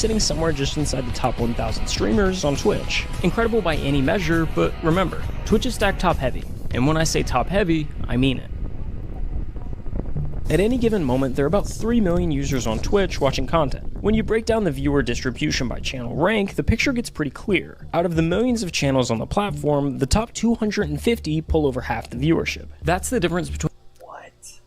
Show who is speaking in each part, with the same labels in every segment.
Speaker 1: sitting somewhere just inside the top 1,000 streamers on Twitch. Incredible by any measure, but remember, Twitch is stacked top heavy, and when I say top heavy, I mean it. At any given moment, there are about 3 million users on Twitch watching content. When you break down the viewer distribution by channel rank, the picture gets pretty clear. Out of the millions of channels on the platform, the top 250 pull over half the viewership. That's the difference between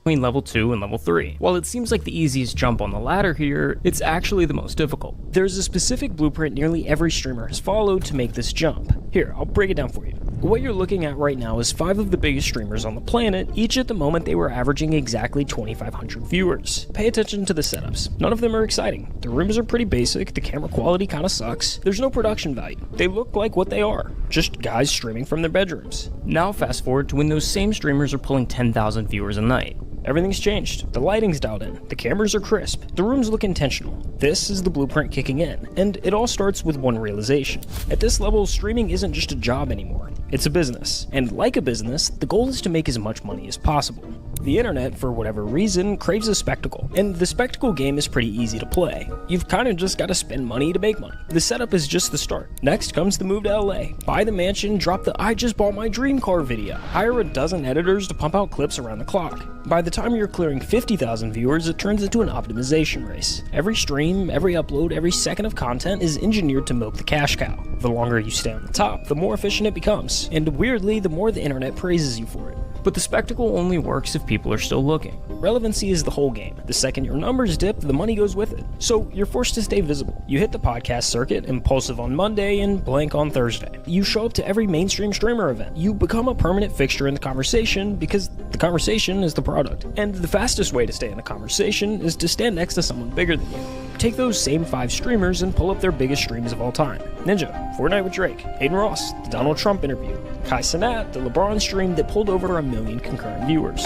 Speaker 1: level 2 and level 3. While it seems like the easiest jump on the ladder here, it's actually the most difficult. There's a specific blueprint nearly every streamer has followed to make this jump. Here, I'll break it down for you. What you're looking at right now is 5 of the biggest streamers on the planet. Each at the moment they were averaging exactly 2,500 viewers. Pay attention to the setups. None of them are exciting. The rooms are pretty basic, the camera quality kinda sucks, there's no production value. They look like what they are, just guys streaming from their bedrooms. Now fast forward to when those same streamers are pulling 10,000 viewers a night. Everything's changed. The lighting's dialed in, the cameras are crisp, the rooms look intentional. This is the blueprint kicking in, and it all starts with one realization. At this level, streaming isn't just a job anymore, it's a business. And like a business, the goal is to make as much money as possible. The internet, for whatever reason, craves a spectacle, and the spectacle game is pretty easy to play. You've kinda just gotta spend money to make money. The setup is just the start. Next comes the move to LA. Buy the mansion, drop the "I just bought my dream car" video. Hire a dozen editors to pump out clips around the clock. By the time you're clearing 50,000 viewers, it turns into an optimization race. Every stream, every upload, every second of content is engineered to milk the cash cow. The longer you stay on the top, the more efficient it becomes, and weirdly, the more the internet praises you for it. But the spectacle only works if people are still looking. Relevancy is the whole game. The second your numbers dip, the money goes with it. So you're forced to stay visible. You hit the podcast circuit, Impulsive on Monday and Blank on Thursday. You show up to every mainstream streamer event. You become a permanent fixture in the conversation because the conversation is the product. And the fastest way to stay in the conversation is to stand next to someone bigger than you. Take those same 5 streamers and pull up their biggest streams of all time. Ninja, Fortnite with Drake, Hayden Ross, the Donald Trump interview, Kai Cenat, the LeBron stream that pulled over 1 million concurrent viewers.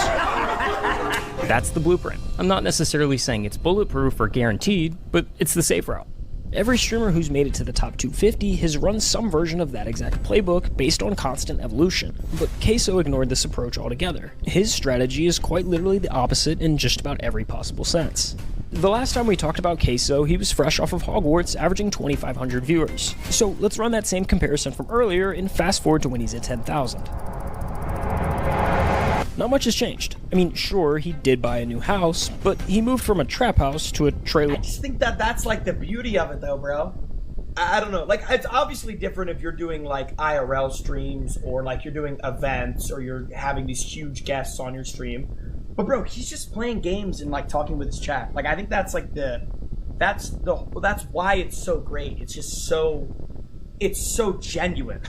Speaker 1: That's the blueprint. I'm not necessarily saying it's bulletproof or guaranteed, but it's the safe route. Every streamer who's made it to the top 250 has run some version of that exact playbook based on constant evolution, but Queso ignored this approach altogether. His strategy is quite literally the opposite in just about every possible sense. The last time we talked about Queso, he was fresh off of Hogwarts, averaging 2,500 viewers. So let's run that same comparison from earlier and fast forward to when he's at 10,000. Not much has changed. I mean, sure, he did buy a new house, but he moved from a trap house to a trailer.
Speaker 2: I just think that that's like the beauty of it though, bro. I don't know, like it's obviously different if you're doing like IRL streams or like you're doing events or you're having these huge guests on your stream. But bro, he's just playing games and like talking with his chat. Like I think that's like that's why it's so great. It's just it's so genuine.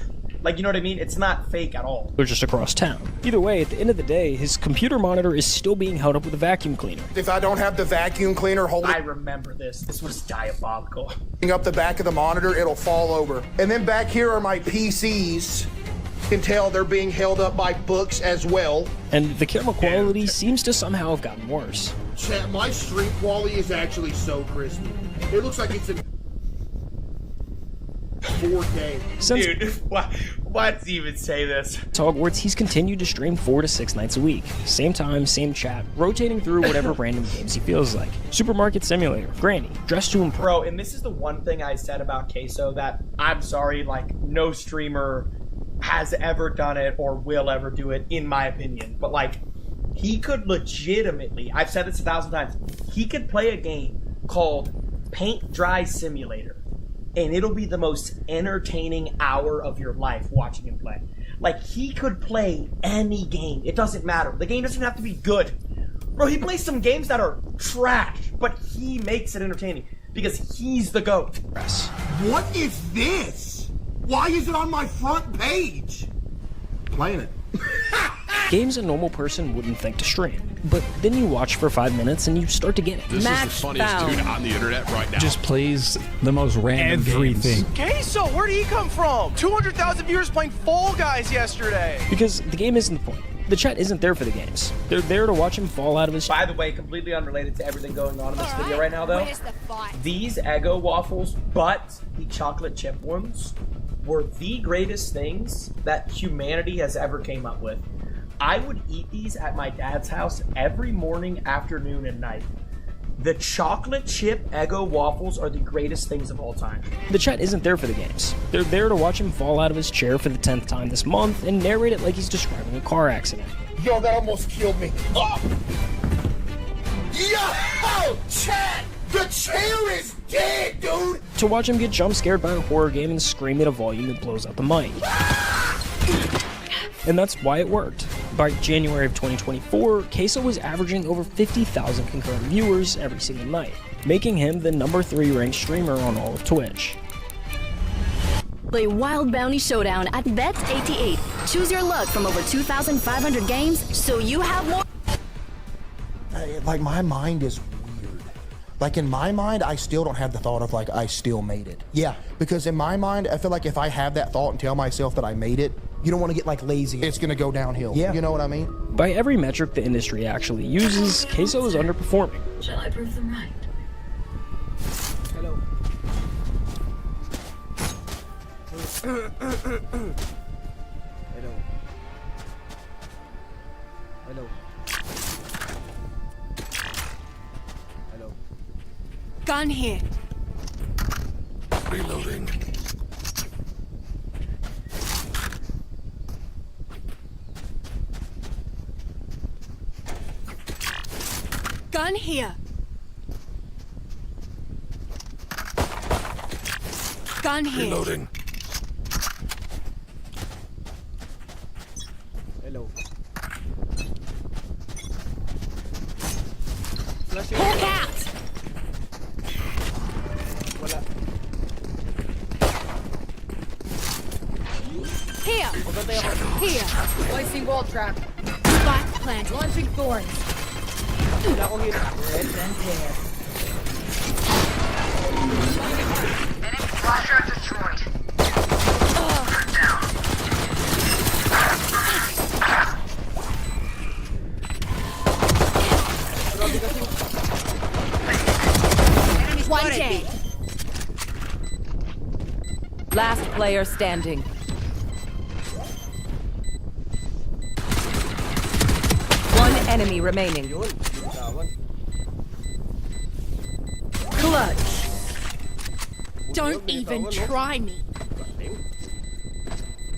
Speaker 2: Like, you know what I mean? It's not fake at all.
Speaker 1: They're just across town. Either way, at the end of the day, his computer monitor is still being held up with a vacuum cleaner.
Speaker 3: If I don't have the vacuum cleaner holding...
Speaker 2: I remember this. This was diabolical.
Speaker 3: ...up the back of the monitor, it'll fall over. And then back here are my PCs. You can tell they're being held up by books as well.
Speaker 1: And the camera quality seems to somehow have gotten worse.
Speaker 3: Chat, my stream quality is actually so crispy. It looks like it's in 4K.
Speaker 2: Dude, why does he even say this?
Speaker 1: Hogwarts, he's continued to stream 4 to 6 nights a week. Same time, same chat, rotating through whatever random games he feels like. Supermarket Simulator, Granny, Dress to Impress.
Speaker 2: Bro, and this is the one thing I said about Queso that I'm sorry, like, no streamer has ever done it or will ever do it, in my opinion. But, like, he could legitimately, I've said this 1,000 times, he could play a game called Paint Dry Simulator. And it'll be the most entertaining hour of your life watching him play. Like, he could play any game. It doesn't matter. The game doesn't have to be good. Bro, he plays some games that are trash, but he makes it entertaining because he's the GOAT.
Speaker 3: What is this? Why is it on my front page? Playing it.
Speaker 1: Games a normal person wouldn't think to stream. But then you watch for 5 minutes and you start to get it.
Speaker 4: This is the funniest dude on the internet right now.
Speaker 5: Just plays the most random
Speaker 6: everything.
Speaker 5: games.
Speaker 6: Queso, where did he come from? 200,000 viewers playing Fall Guys yesterday.
Speaker 1: Because the game isn't the point. The chat isn't there for the games. They're there to watch him fall out of his...
Speaker 2: By the way, completely unrelated to everything going on in this video right now, though. These Eggo waffles, but the chocolate chip ones, were the greatest things that humanity has ever came up with. I would eat these at my dad's house every morning, afternoon, and night. The chocolate chip Eggo waffles are the greatest things of all time.
Speaker 1: The chat isn't there for the games. They're there to watch him fall out of his chair for the 10th time this month and narrate it like he's describing a car accident.
Speaker 3: Yo, that almost killed me. Oh! Yo! Chat! The chair is dead, dude!
Speaker 1: To watch him get jump scared by a horror game and scream at a volume that blows out the mic. And that's why it worked. By January of 2024, Queso was averaging over 50,000 concurrent viewers every single night, making him the #3 ranked streamer on all of Twitch.
Speaker 7: Play Wild Bounty Showdown at Bet88. Choose your luck from over 2,500 games, so you have more.
Speaker 3: Like, my mind is weird. Like, in my mind, I still don't have the thought of, like, I still made it. Yeah, because in my mind, I feel like if I have that thought and tell myself that I made it, you don't want to get, like, lazy. It's going to go downhill. Yeah. You know what I mean?
Speaker 1: By every metric the industry actually uses, Queso is underperforming.
Speaker 7: Shall I prove them right?
Speaker 2: Hello. Hello. Hello. Hello.
Speaker 8: Gun here.
Speaker 4: Reloading.
Speaker 8: Gun here. Gun here.
Speaker 4: Reloading.
Speaker 2: Hello.
Speaker 8: Hawk out.
Speaker 2: Wala.
Speaker 8: Here. Here.
Speaker 9: Placing wall trap.
Speaker 8: Spike planted.
Speaker 9: Launching thorns.
Speaker 2: Wala akong hit.
Speaker 9: Red and tear.
Speaker 10: Enemy flasher destroyed. Down.
Speaker 8: One dead.
Speaker 9: Last player standing. One enemy remaining. Clutch.
Speaker 8: Don't even try me.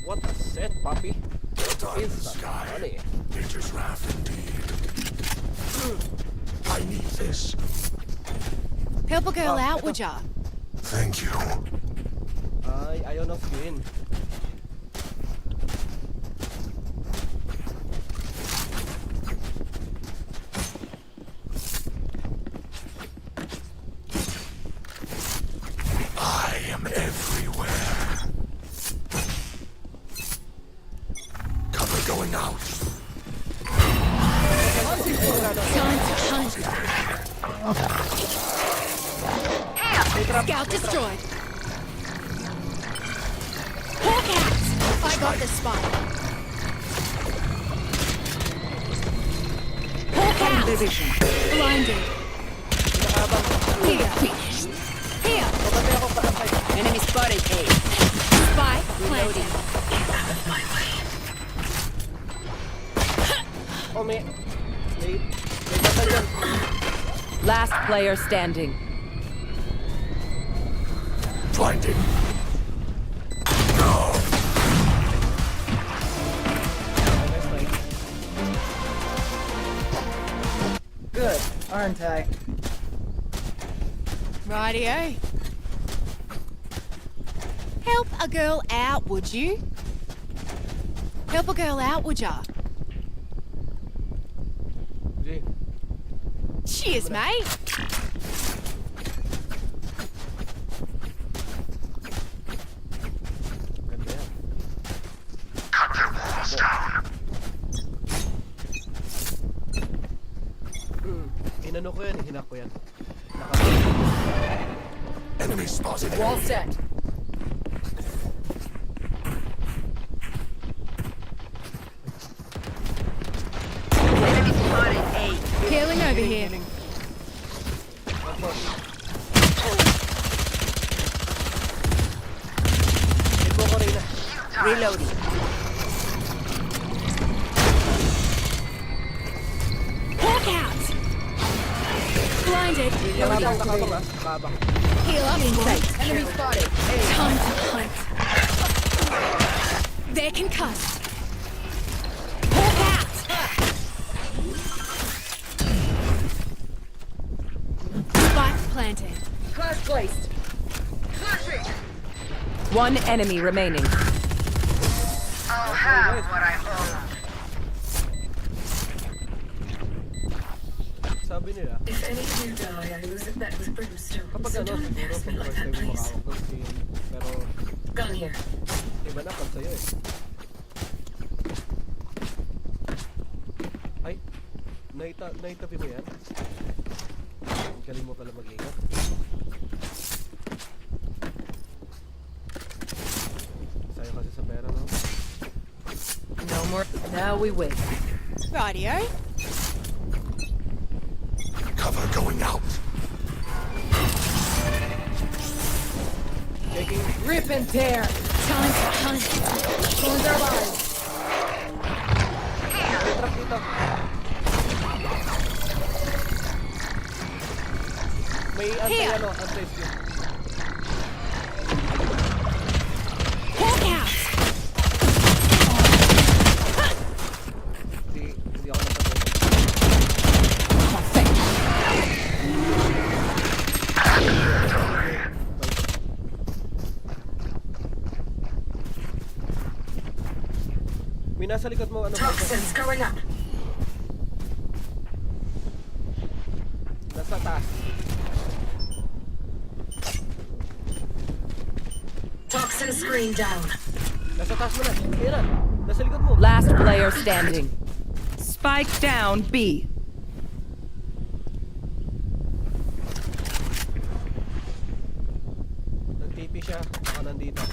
Speaker 2: What a set, puppy.
Speaker 4: In the sky. Nature's wrath indeed. I need this.
Speaker 8: Help a girl out, would ya?
Speaker 4: Thank you.
Speaker 2: Ay, ayaw na skin.
Speaker 4: I am everywhere. Cover going out.
Speaker 8: Time to hunt. Scout destroyed. Hawk out. I got the spike. Hawk out. Blinded. Here. Here.
Speaker 9: Enemy spotted A.
Speaker 8: Spike planted.
Speaker 2: Oh, may...
Speaker 9: Last player standing.
Speaker 4: Blinding.
Speaker 9: Good, aren't I?
Speaker 8: Rightio. Help a girl out, would you? Help a girl out, would ya? Cheers, mate.
Speaker 4: Cut their walls down.
Speaker 2: Inano ko yan, hinak ko yan.
Speaker 4: Enemy spotted.
Speaker 9: Wall set.
Speaker 10: Enemy spotted A.
Speaker 8: Healing over here.
Speaker 9: Reloading.
Speaker 8: Hawk out. Blinded. Nakabang. Heal up. Enemy spotted. Time to hunt. They're concussed. Hawk out. Spike planted.
Speaker 9: Clash placed.
Speaker 10: Flashing.
Speaker 9: One enemy remaining.
Speaker 10: I'll have what I own.
Speaker 11: Sabi nila,
Speaker 10: If any of you die, I lose it back with brimstone.
Speaker 11: kapag
Speaker 10: So
Speaker 11: ano,
Speaker 10: don't
Speaker 11: siguro
Speaker 10: embarrass me
Speaker 11: pag
Speaker 10: like
Speaker 11: first
Speaker 10: that,
Speaker 11: time mo
Speaker 10: please.
Speaker 11: makawak ng skin, pero
Speaker 10: Gun here.
Speaker 11: iba na pag sa'yo eh. Ay, naitabi mo yan? Galing mo pala mag-ingat. Sayo kasi sa pera, no?
Speaker 9: No more. Now we wait.
Speaker 8: Rightio.
Speaker 4: Cover going out.
Speaker 11: Taking
Speaker 9: Rip and tear.
Speaker 8: Time to hunt.
Speaker 9: Phones are live.
Speaker 11: trap dito. May anti-skill.
Speaker 8: Hawk out.
Speaker 11: Hindi ako natapos. May nasa likod mo, ano ba?
Speaker 10: Toxins going up.
Speaker 11: Nasa taas.
Speaker 10: Toxin screen down.
Speaker 11: Nasa taas mo na. Ayan na. Nasa likod mo.
Speaker 9: Last player standing. Spike down B.
Speaker 11: Nag-TP siya. Baka nandito.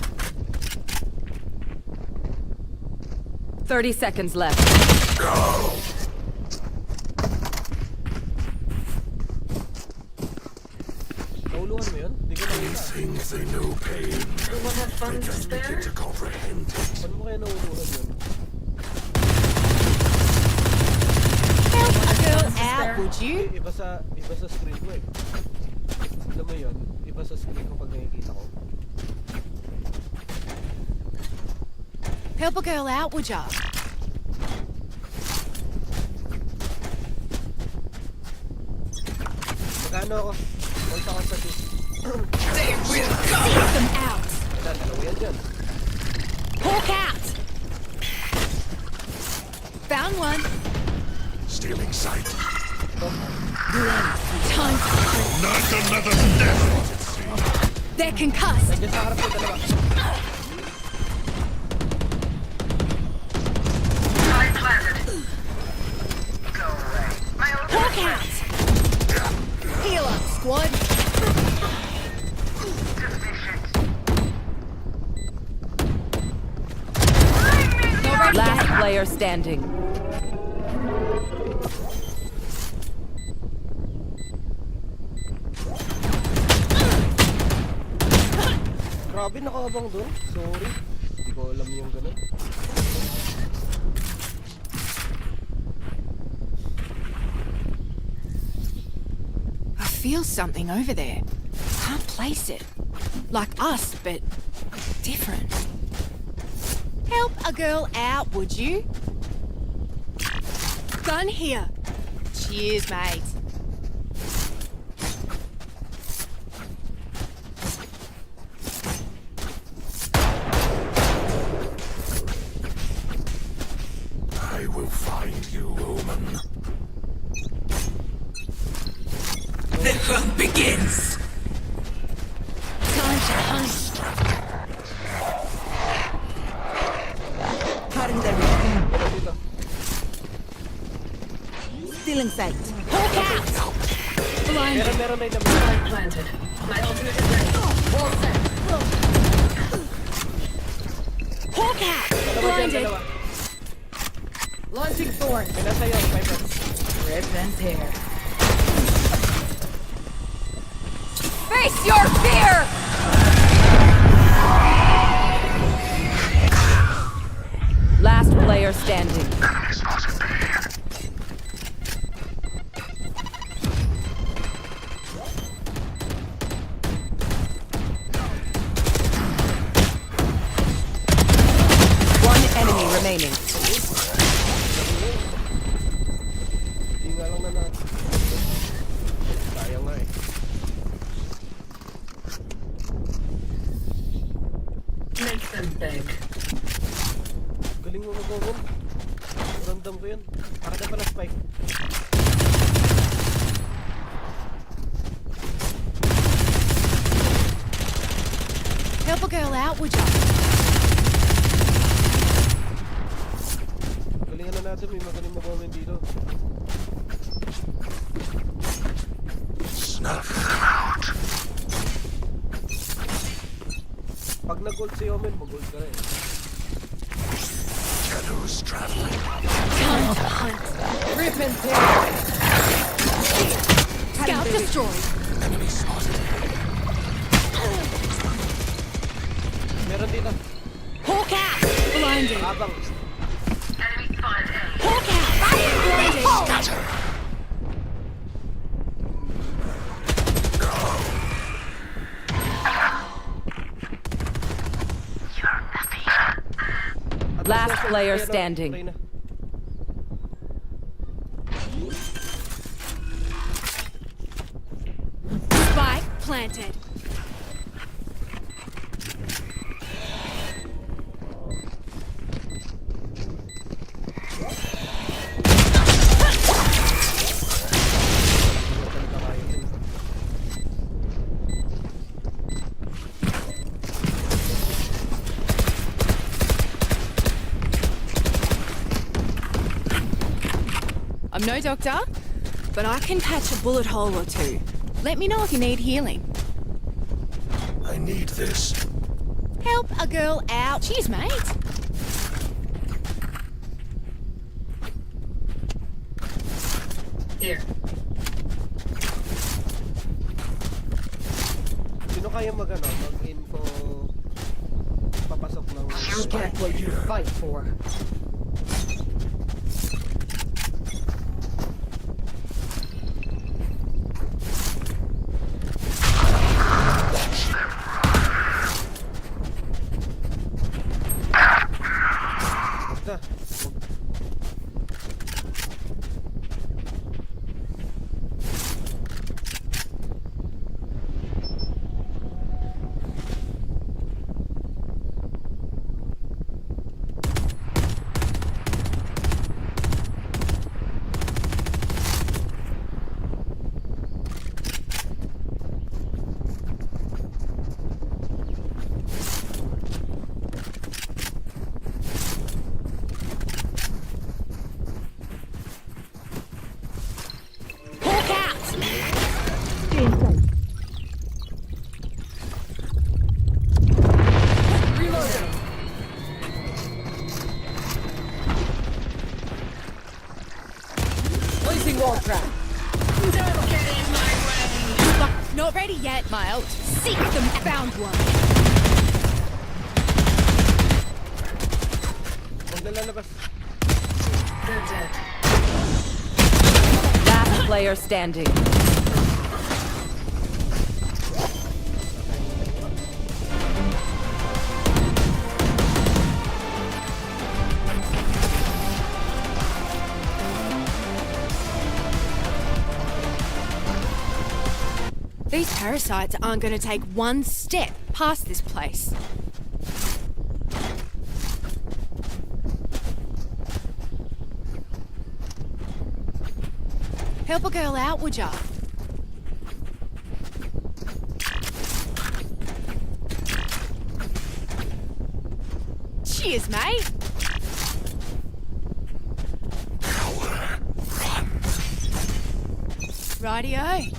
Speaker 9: 30 seconds left.
Speaker 11: Nauluhan mo yun? Hindi ko nakita.
Speaker 4: Things they know pain.
Speaker 10: You want to have fun to
Speaker 4: Just begin
Speaker 10: spare?
Speaker 4: to comprehend it.
Speaker 11: Paano mo kaya nauluhan yun?
Speaker 8: Help a girl out, would you?
Speaker 11: Iba sa screen ko eh. Alam mo yun? Iba sa screen ko pag nakikita ko.
Speaker 8: Help a girl out, would ya?
Speaker 11: Magkano ako? Volta ako sa sis.
Speaker 8: See them out.
Speaker 11: Dalawa yan dyan.
Speaker 8: Hawk out. Found one.
Speaker 4: Stealing sight.
Speaker 8: Time to hunt.
Speaker 4: Not another step.
Speaker 8: They're concussed.
Speaker 11: Diyan sa harap ko dalawa.
Speaker 10: I planted. Go away. My own.
Speaker 8: Hawk out. Heal up, squad.
Speaker 10: Deficient.
Speaker 9: Last player standing.
Speaker 11: Grabe, nakaabang dun. Sorry. Hindi ko alam yung ganun.
Speaker 8: I feel something over there. Can't place it. Like us, but different. Help a girl out, would you? Gun here. Cheers, mate.
Speaker 4: I will find you, woman.
Speaker 10: The hunt begins.
Speaker 8: Time to hunt.
Speaker 11: Dito.
Speaker 9: Stealing sight.
Speaker 8: Hawk out. Blind.
Speaker 11: Meron na yung
Speaker 10: Planted. My ultimate is ready. All set.
Speaker 8: Hawk out.
Speaker 11: dalawa dyan,
Speaker 8: Blinded.
Speaker 11: dalawa.
Speaker 9: Launching thorn.
Speaker 11: May nasa iyo, Piper.
Speaker 9: Rip and tear.
Speaker 8: Face your fear.
Speaker 9: Last player standing.
Speaker 10: Make them beg.
Speaker 11: Galing mo mag-go. Random ko yun. Para na pala spike.
Speaker 8: Help a girl out, would ya?
Speaker 11: Galingan na natin, may magaling mag-comment dito.
Speaker 4: Snuff them out.
Speaker 11: Pag nag-gold si Omen, mag-gold ka rin.
Speaker 4: Shadows traveling.
Speaker 8: Time to hunt. Rip and tear. Scout destroyed.
Speaker 4: Enemy spotted.
Speaker 11: Meron dito.
Speaker 8: Hawk out. Blinded.
Speaker 11: Habang.
Speaker 10: Enemy spotted A.
Speaker 8: Hawk out. Blinded.
Speaker 4: Scatter.
Speaker 9: Last player standing.
Speaker 11: Reyna.
Speaker 8: Spike planted. I'm no doctor, but I can patch a bullet hole or two. Let me know if you need healing.
Speaker 4: I need this.
Speaker 8: Help a girl out. Cheers, mate.
Speaker 10: Here.
Speaker 11: Sino kaya mag-info papasok ng
Speaker 10: You get what you fight for.
Speaker 11: basta.
Speaker 9: Placing wall trap.
Speaker 10: Don't get in my way.
Speaker 8: Not ready yet, my ult. Seek them. Found one.
Speaker 11: Huwag na lalabas.
Speaker 10: They're dead.
Speaker 9: Last player standing.
Speaker 8: These parasites aren't going to take one step past this place. Help a girl out, would ya? Cheers, mate. Rightio.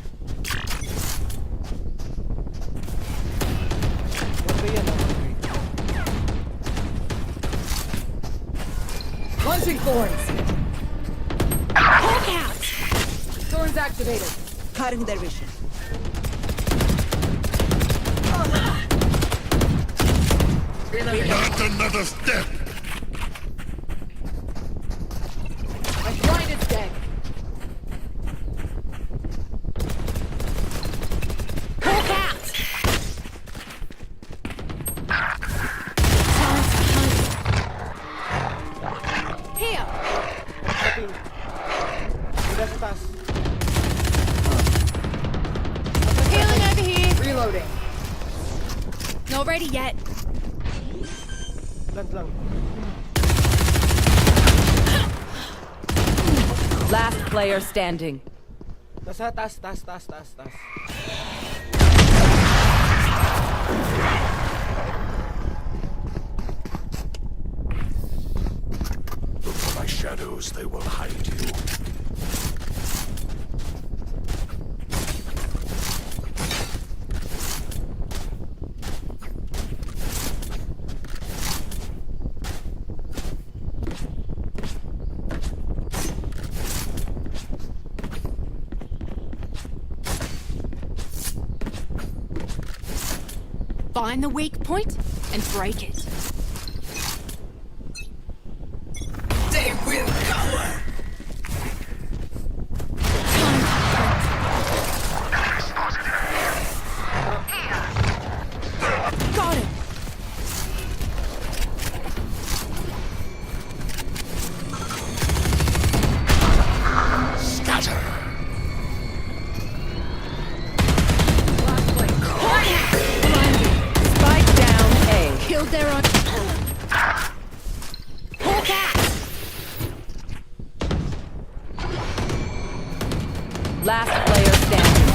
Speaker 9: Launching thorns.
Speaker 8: Hawk out.
Speaker 9: Thorns activated. Cutting their vision.
Speaker 4: Not another step!
Speaker 9: My blind is dead.
Speaker 8: Hawk out. Here. Healing over here.
Speaker 9: Reloading.
Speaker 8: Not ready yet.
Speaker 11: Plant lang.
Speaker 9: Last player standing.
Speaker 11: Nasa taas.
Speaker 4: Look for my shadows, they will hide you.
Speaker 8: Find the weak point and break it.
Speaker 10: They will cower.
Speaker 8: Got him.
Speaker 4: Scatter!
Speaker 9: Spike down A.
Speaker 8: Killed their own. Hawk out.
Speaker 9: Last player standing.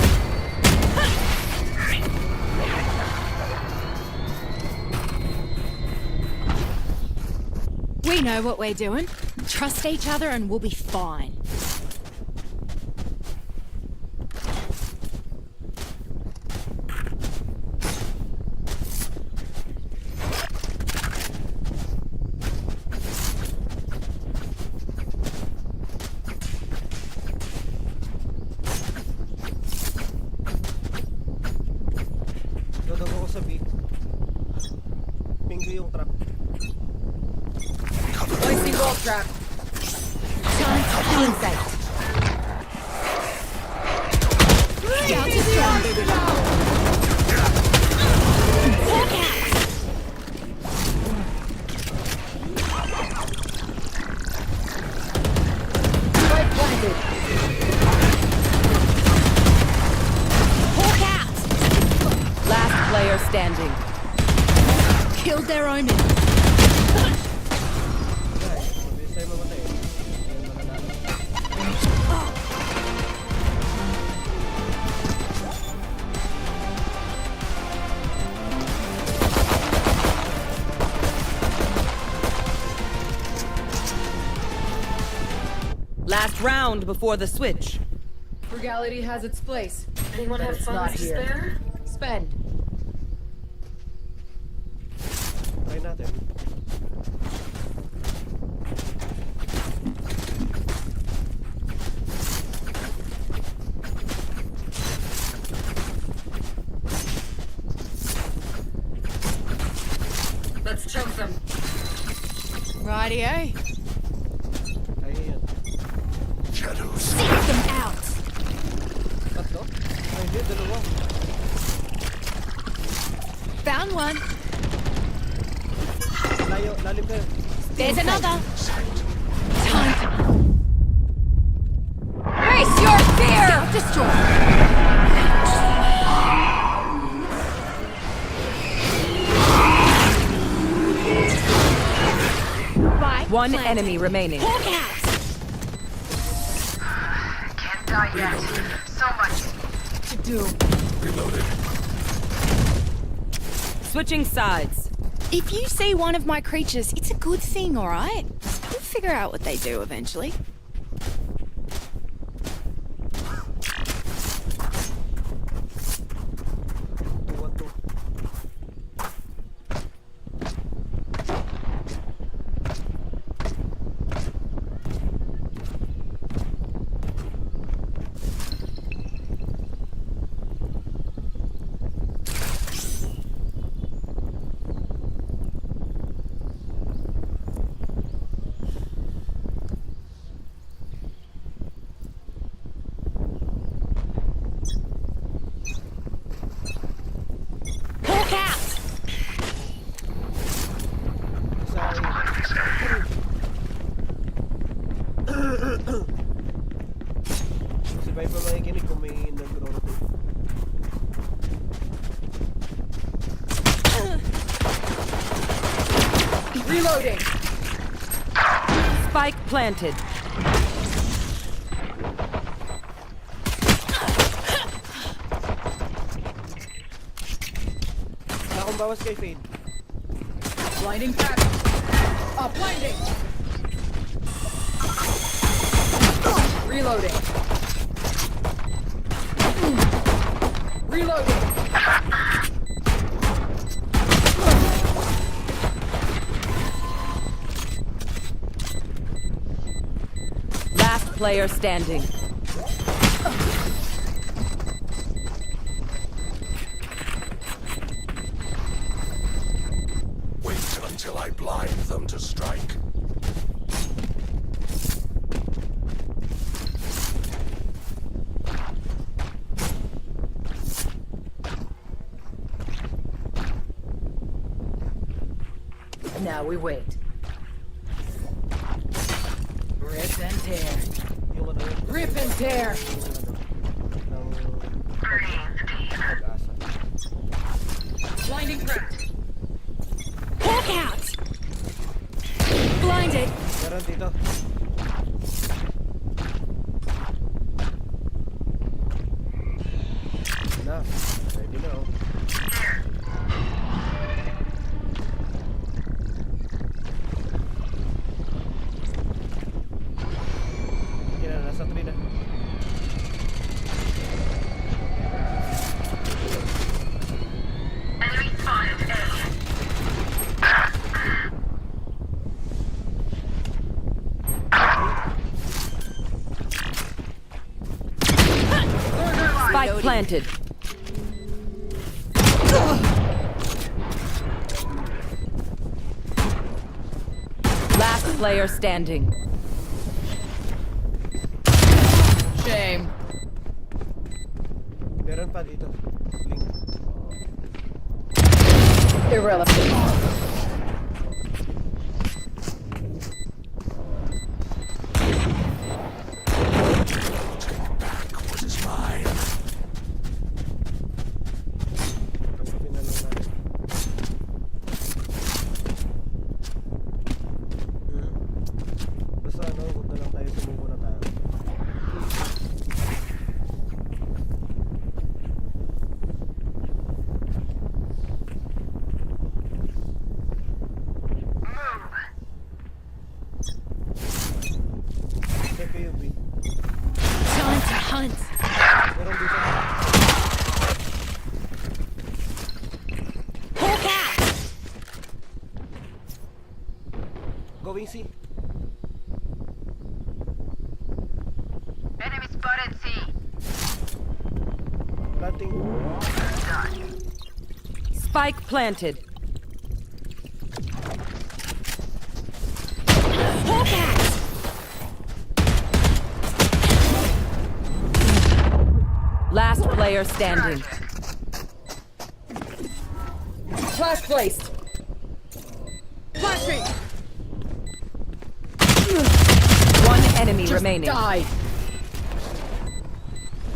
Speaker 8: We know what we're doing. Trust each other and we'll be fine.
Speaker 11: Dodog ako sa B. Pinggo yung trap.
Speaker 9: Placing wall trap.
Speaker 8: Time sight. Scout is down. Hawk out.
Speaker 9: Spike planted.
Speaker 8: Hawk out.
Speaker 9: Last player standing.
Speaker 8: Killed their own.
Speaker 11: Mabilis tayo mamatay. Ayun, mananalo.
Speaker 9: Last round before the switch.
Speaker 12: Frugality has its place.
Speaker 10: Anyone have funds to spare?
Speaker 12: Spend.
Speaker 11: Try natin.
Speaker 10: Let's choke them.
Speaker 8: Rightio.
Speaker 11: Kaya yan.
Speaker 4: Shadows.
Speaker 8: Seek them out.
Speaker 11: Tatlo? Ay, hindi. Dalawa.
Speaker 8: Found one.
Speaker 11: Lalim kayo.
Speaker 8: There's another. Time. Face your fear. Destroy.
Speaker 9: One enemy remaining.
Speaker 8: Hawk out.
Speaker 10: Can't die yet. So much to do.
Speaker 4: Reloaded.
Speaker 9: Switching sides.
Speaker 8: If you see one of my creatures, it's a good thing, alright? We'll figure out what they do eventually.
Speaker 12: Reloading.
Speaker 9: Spike planted.
Speaker 11: Wala akong bawas kay Fade.
Speaker 12: Blinding crack. Blinding. Reloading. Reloading.
Speaker 9: Last player standing.
Speaker 4: Wait until I blind them to strike.
Speaker 12: Now we wait. Rip and tear.
Speaker 11: Yung ano yun.
Speaker 12: Rip and tear.
Speaker 11: Ng pag-asa.
Speaker 12: Blinding crack.
Speaker 8: Hawk out! Blinded.
Speaker 11: Meron dito. Na. Ready na oh. Yan na, nasa 3 na.
Speaker 10: Enemy spotted A.
Speaker 9: Spike planted. Last player standing.
Speaker 12: Shame.
Speaker 11: Meron pa dito. Link.
Speaker 12: Irrelevant.
Speaker 4: Take back what is mine.
Speaker 11: Tanggapin na lang natin. Basta ano, huwag na lang tayo sumuko na tayo. Check kayo, B.
Speaker 8: Time to hunt.
Speaker 11: Meron dito.
Speaker 8: Hawk out!
Speaker 11: Going C.
Speaker 10: Enemy spotted C.
Speaker 11: Planting.
Speaker 9: Spike planted.
Speaker 8: Hawk out!
Speaker 9: Last player standing.
Speaker 12: Flash placed. Flashing.
Speaker 9: One enemy
Speaker 12: Just
Speaker 9: remaining.
Speaker 12: died.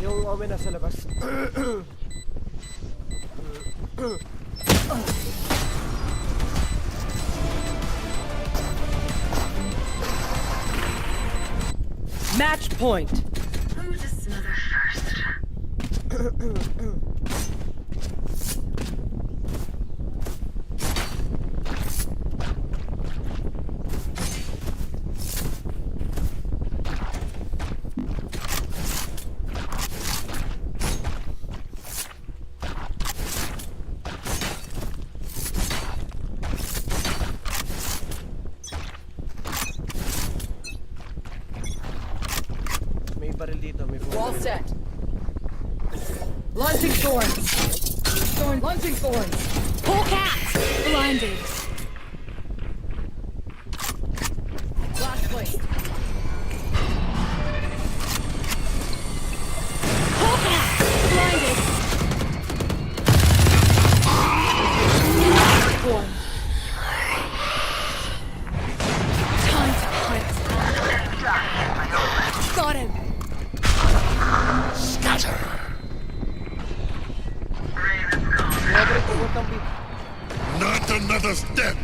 Speaker 11: Yung Omen nasa labas.
Speaker 9: Match point.
Speaker 10: Who's a smother first?
Speaker 11: May baril dito, may
Speaker 12: Wall set. Launching thorns. Launching thorns.
Speaker 8: Hawk out! Blinded.
Speaker 12: Flash placed.
Speaker 8: Hawk out! Blinded.
Speaker 12: Thorn.
Speaker 8: Time to hunt. Got him.
Speaker 4: Scatter.
Speaker 11: Grabe rin, pumunta ang beat.
Speaker 4: Not another step.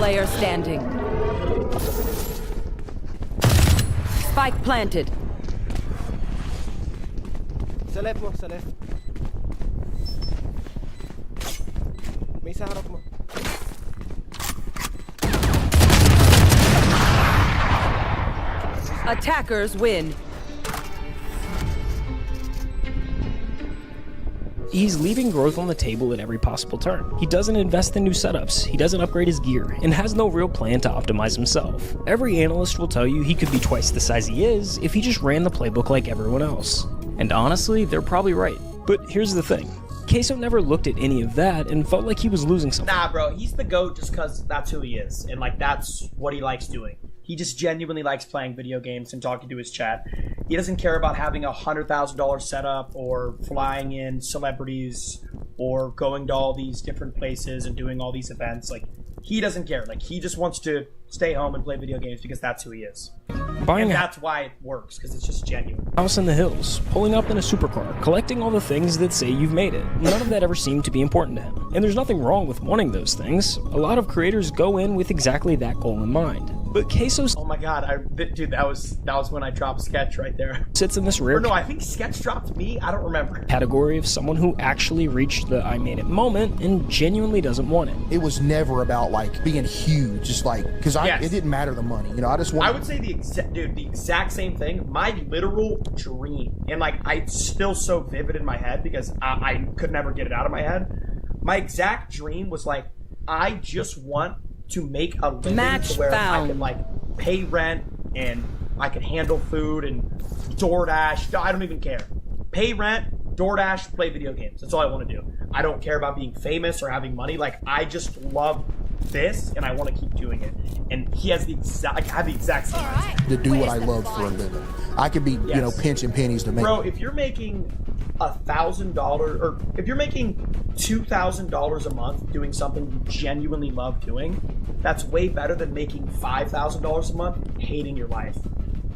Speaker 9: player standing. Spike planted.
Speaker 11: Sa left mo, sa left. May isa harap mo.
Speaker 9: Attackers win.
Speaker 1: He's leaving growth on the table at every possible turn. He doesn't invest in new setups, he doesn't upgrade his gear, and has no real plan to optimize himself. Every analyst will tell you he could be twice the size he is if he just ran the playbook like everyone else. And honestly, they're probably right. But here's the thing. Queso never looked at any of that and felt like he was losing something.
Speaker 2: Nah, bro, he's the GOAT just because that's who he is. And, like, that's what he likes doing. He just genuinely likes playing video games and talking to his chat. He doesn't care about having a $100,000 setup or flying in celebrities or going to all these different places and doing all these events. Like, he doesn't care. Like, he just wants to stay home and play video games because that's who he is. And that's why it works, because it's just genuine.
Speaker 1: House in the hills, pulling up in a supercar, collecting all the things that say you've made it. None of that ever seemed to be important to him. And there's nothing wrong with wanting those things. A lot of creators go in with exactly that goal in mind. But Queso's—
Speaker 2: oh my god, dude, that was when I dropped Sketch right there.
Speaker 1: Sits in this rare—
Speaker 2: or no, I think Sketch dropped me, I don't remember.
Speaker 1: Category of someone who actually reached the I made it moment and genuinely doesn't want it.
Speaker 3: It was never about like being huge, just like, because it didn't matter the money, you know. I just want—
Speaker 2: I would say the exact same thing. My literal dream, and like it's still so vivid in my head because I could never get it out of my head. My exact dream was like, I just want to make a living
Speaker 9: Match
Speaker 2: where
Speaker 9: found.
Speaker 2: I could like pay rent and I could handle food and DoorDash. I don't even care. Pay rent, DoorDash, play video games. That's all I want to do. I don't care about being famous or having money. Like, I just love this and I want to keep doing it. And he has the exact, like, I have the exact same idea.
Speaker 3: to do what I love for a living. I could be, you know, pinching pennies to make.
Speaker 2: Bro, if you're making $1,000 or if you're making $2,000 a month doing something you genuinely love doing, that's way better than making $5,000 a month hating your life.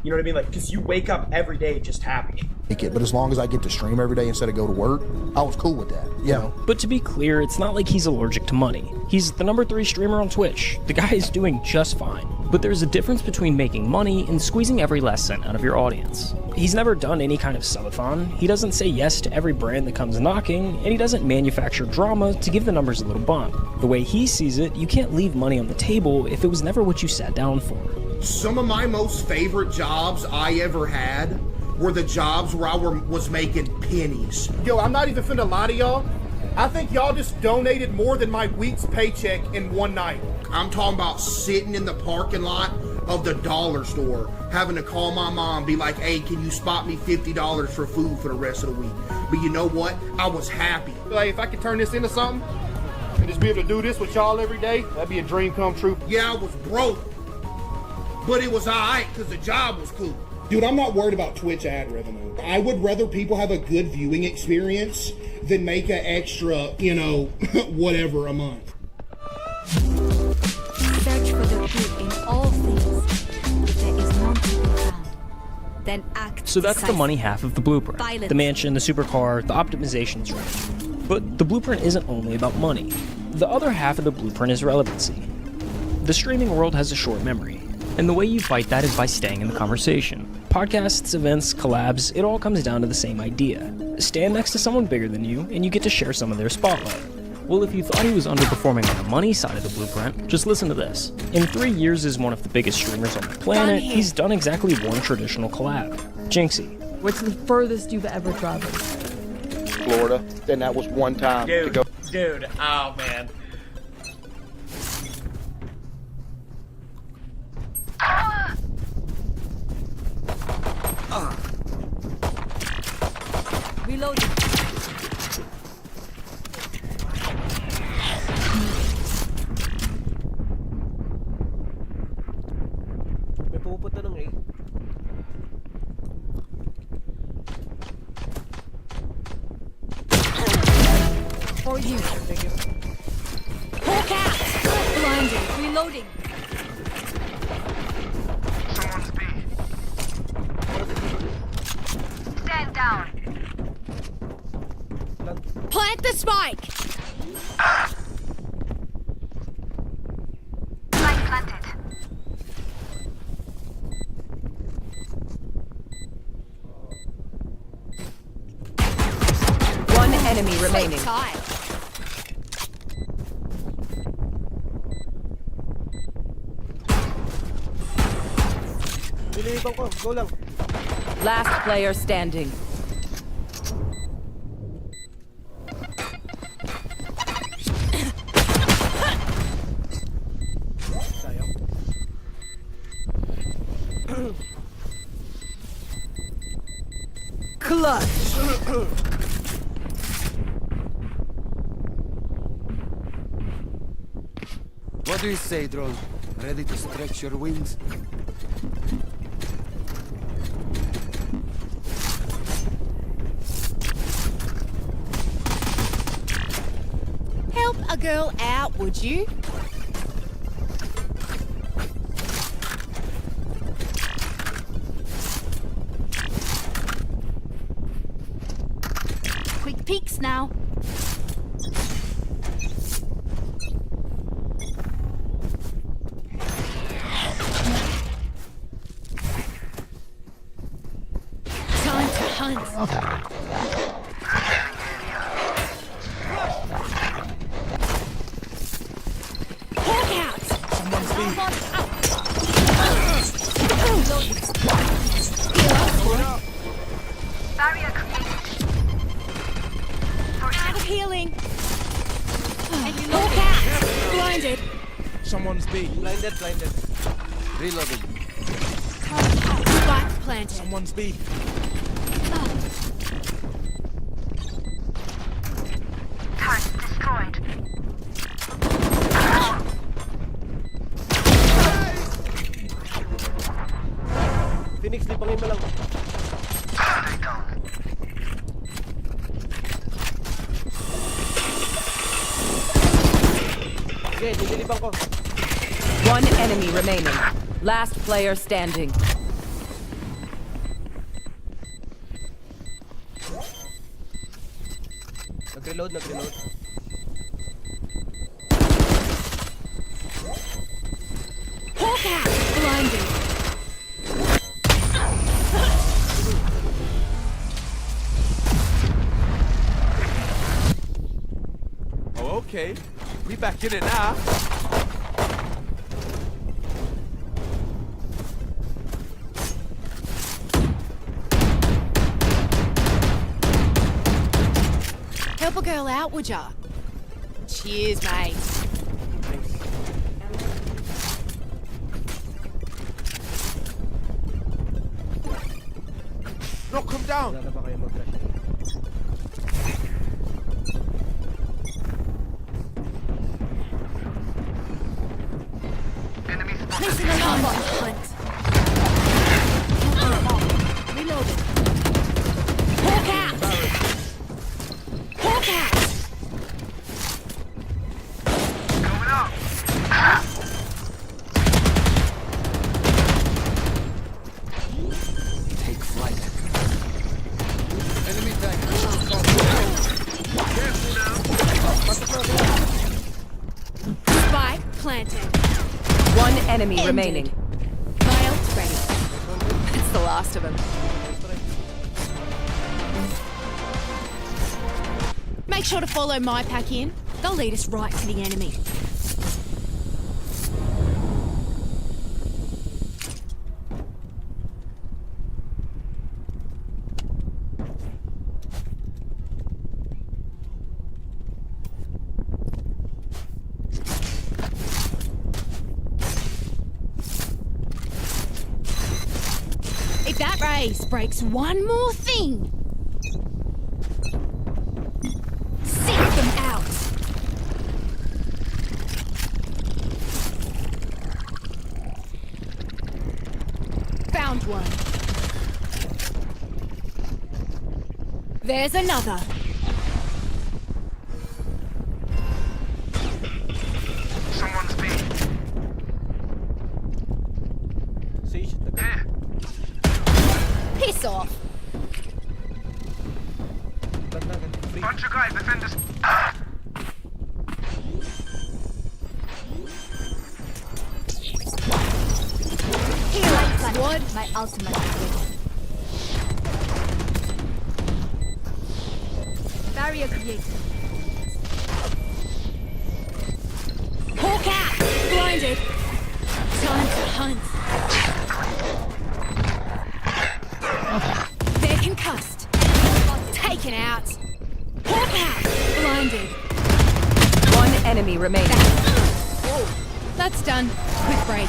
Speaker 2: You know what I mean? Like, because you wake up every day just happy.
Speaker 3: But as long as I get to stream every day instead of go to work, I was cool with that. You know?
Speaker 1: But to be clear, it's not like he's allergic to money. He's the #3 streamer on Twitch. The guy is doing just fine. But there's a difference between making money and squeezing every last cent out of your audience. He's never done any kind of subathon, he doesn't say yes to every brand that comes knocking, and he doesn't manufacture drama to give the numbers a little bump. The way he sees it, you can't leave money on the table if it was never what you sat down for.
Speaker 13: Some of my most favorite jobs I ever had were the jobs where I was making pennies.
Speaker 14: Yo, I'm not even finna lie to y'all. I think y'all just donated more than my week's paycheck in one night.
Speaker 13: I'm talking about sitting in the parking lot of the dollar store, having to call my mom, be like, hey, can you spot me $50 for food for the rest of the week? But you know what? I was happy.
Speaker 14: Like, if I could turn this into something and just be able to do this with y'all every day, that'd be a dream come true.
Speaker 13: Yeah, I was broke, but it was alright because the job was cool.
Speaker 15: Dude, I'm not worried about Twitch ad revenue. I would rather people have a good viewing experience than make an extra, you know, whatever a month.
Speaker 8: Search for the good in all things. If there is none to be found, then act.
Speaker 1: So that's the money half of the blueprint.
Speaker 8: Violence.
Speaker 1: The mansion, the supercar, the optimization strategy. But the blueprint isn't only about money. The other half of the blueprint is relevancy. The streaming world has a short memory, and the way you fight that is by staying in the conversation. Podcasts, events, collabs, it all comes down to the same idea. Stand next to someone bigger than you, and you get to share some of their spotlight. Well, if you thought he was underperforming on the money side of the blueprint, just listen to this. In 3 years as one of the biggest streamers on the planet, he's done exactly one traditional collab. Jinxie.
Speaker 12: What's the furthest you've ever traveled?
Speaker 3: Florida, and that was one time to go.
Speaker 2: Dude, oh man.
Speaker 9: Reloading.
Speaker 11: May pupunta ng A.
Speaker 8: For you.
Speaker 11: Thank you.
Speaker 8: Hawk out! Blinded. Reloading.
Speaker 10: Someone's B. Stand down.
Speaker 8: Plant the spike!
Speaker 10: Light
Speaker 9: One enemy remaining.
Speaker 11: Nililibang ko. Go lang.
Speaker 9: Last player standing.
Speaker 11: Sayang.
Speaker 9: Clutch.
Speaker 16: What do you say, drone? Ready to stretch your wings?
Speaker 8: Help a girl out, would you? Quick peeks now. Time to hunt. Hawk out!
Speaker 11: Someone's beat.
Speaker 10: Barrier created.
Speaker 8: Out of healing. Hawk out! Blinded.
Speaker 11: Someone's beat. Blinded.
Speaker 16: Reloading.
Speaker 8: Spike planted.
Speaker 11: Someone's beat.
Speaker 10: Turret destroyed.
Speaker 11: Phoenix, libangin mo lang. Sige, nililibang ko.
Speaker 9: One enemy remaining. Last player standing.
Speaker 11: Nag-reload.
Speaker 8: Hawk out! Blinded.
Speaker 6: Oh, okay. We back in it now.
Speaker 8: Help a girl out, would ya? Cheers, mate.
Speaker 6: Knock him down.
Speaker 11: Wala na ba kayo mag-flash?
Speaker 8: Placing alarm on hunt. Reloading. Hawk out! Hawk out!
Speaker 10: Going up.
Speaker 16: Take flight. Enemy tank.
Speaker 8: Spike planted.
Speaker 9: One enemy
Speaker 8: Ended.
Speaker 9: remaining.
Speaker 8: My ult's ready. It's the last of them. Make sure to follow my pack in. They'll lead us right to the enemy. If that race breaks one more thing, seek them out. Found one. There's another.
Speaker 10: Someone's beat.
Speaker 11: Siege.
Speaker 10: Here.
Speaker 8: Piss off.
Speaker 10: Bunch of guys, defenders.
Speaker 8: forward, my ultimate is ready. Barrier created. Hawk out! Blinded! Time to hunt. They're concussed. Taken out. Hawk out! Blinded.
Speaker 9: One enemy remaining.
Speaker 8: Whoa. That's done. Quick break.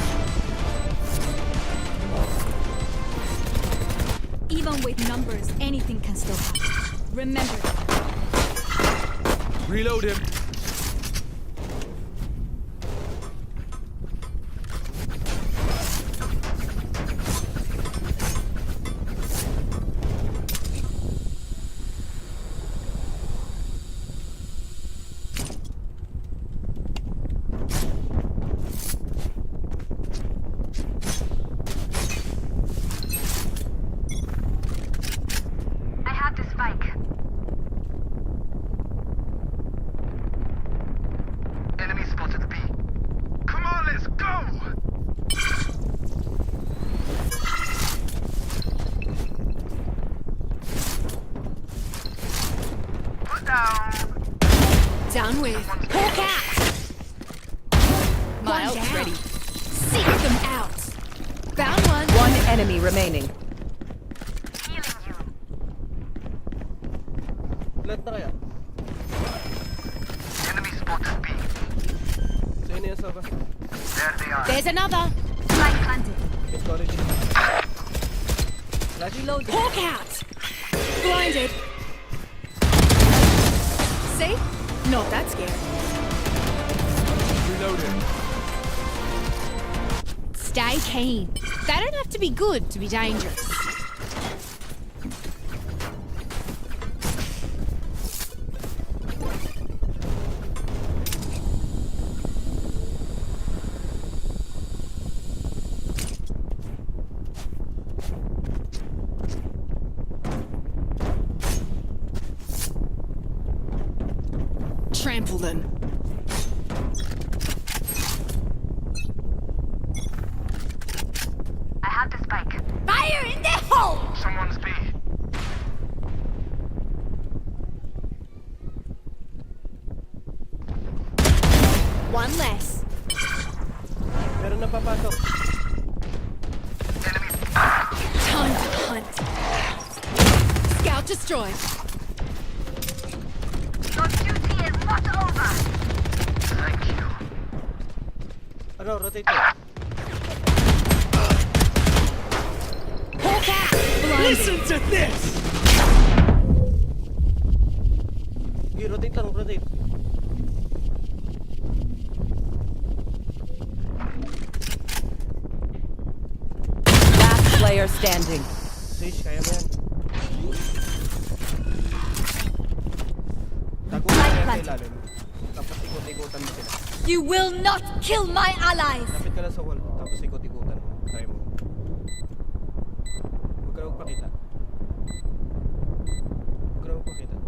Speaker 8: Even with numbers, anything can still happen. Remember that.
Speaker 16: Reload him.
Speaker 10: I have the spike. Enemy spotted B. Come on, let's go! Put down.
Speaker 8: Down with. Hawk out! My ult's ready. Seek them out. Found one.
Speaker 9: One enemy remaining.
Speaker 11: Plant na kaya?
Speaker 10: Enemy spotted B.
Speaker 11: Sa'yo na yan, Saba.
Speaker 10: There they are.
Speaker 8: There's another. Spike planted.
Speaker 11: Get storage.
Speaker 8: Reload. Hawk out! Blinded. See? Not that scary.
Speaker 16: Reloading.
Speaker 8: Stay keen. They don't have to be good to be dangerous. Trample them.
Speaker 10: I have the spike.
Speaker 8: Fire in the hole!
Speaker 10: Someone's B.
Speaker 8: One less.
Speaker 11: Meron na papasok.
Speaker 8: Time to hunt. Scout destroyed.
Speaker 10: Your duty is not over. Thank you.
Speaker 11: Ano, rotate mo.
Speaker 8: Hawk out! Blinded.
Speaker 11: Listen to this! Okay, rotate lang, rotate.
Speaker 9: Last player standing.
Speaker 11: Sage, kaya mo yan. Tago mo
Speaker 8: Light
Speaker 11: yan sa
Speaker 8: planted.
Speaker 11: ilalim. Tapos ikot-ikutan mo sila.
Speaker 8: You will not kill my allies!
Speaker 11: Lapit ka lang sa wall. Tapos ikot-ikutan mo. Try mo. Huwag ka na magpakita. Huwag ka na magpakita.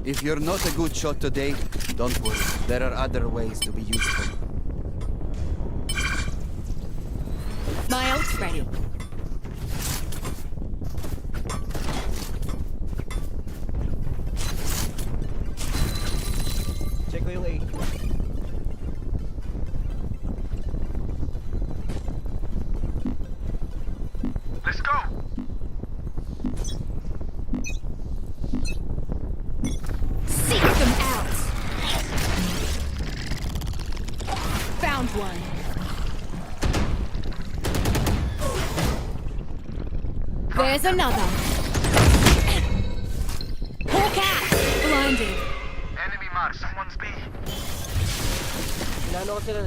Speaker 16: If you're not a good shot today, don't worry. There are other ways to be useful.
Speaker 8: My ult's ready.
Speaker 11: Check ko yung A.
Speaker 10: Let's go.
Speaker 8: Seek them out! Found one. There's another. Hawk out! Blinded.
Speaker 10: Enemy mark. Someone's B.
Speaker 11: Inaano ko sila.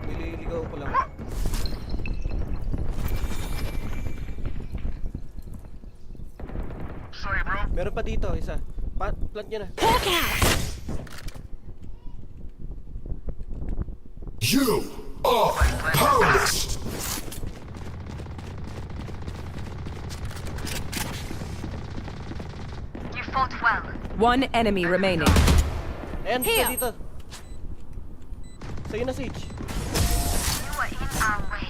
Speaker 11: Nililigaw ko lang. Meron pa dito, isa. Plant nyo na.
Speaker 4: You are powerless.
Speaker 10: You fought well.
Speaker 9: One enemy remaining.
Speaker 11: Ayan, dito. Sa'yo na, Sage.
Speaker 10: You are in our way.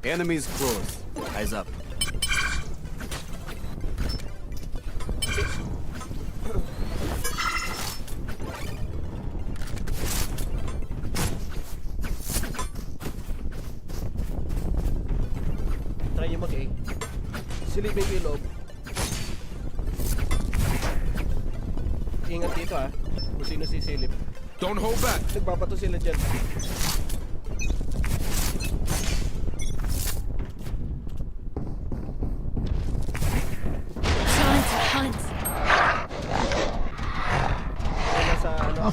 Speaker 16: Enemies close. Eyes up.
Speaker 11: Try nyo mag-A. Silipin ko yung loob. Ingat dito kung sino sisilip.
Speaker 4: Don't hold back.
Speaker 11: Nagbabato sila dyan.
Speaker 8: Time to hunt.
Speaker 11: Sa ano?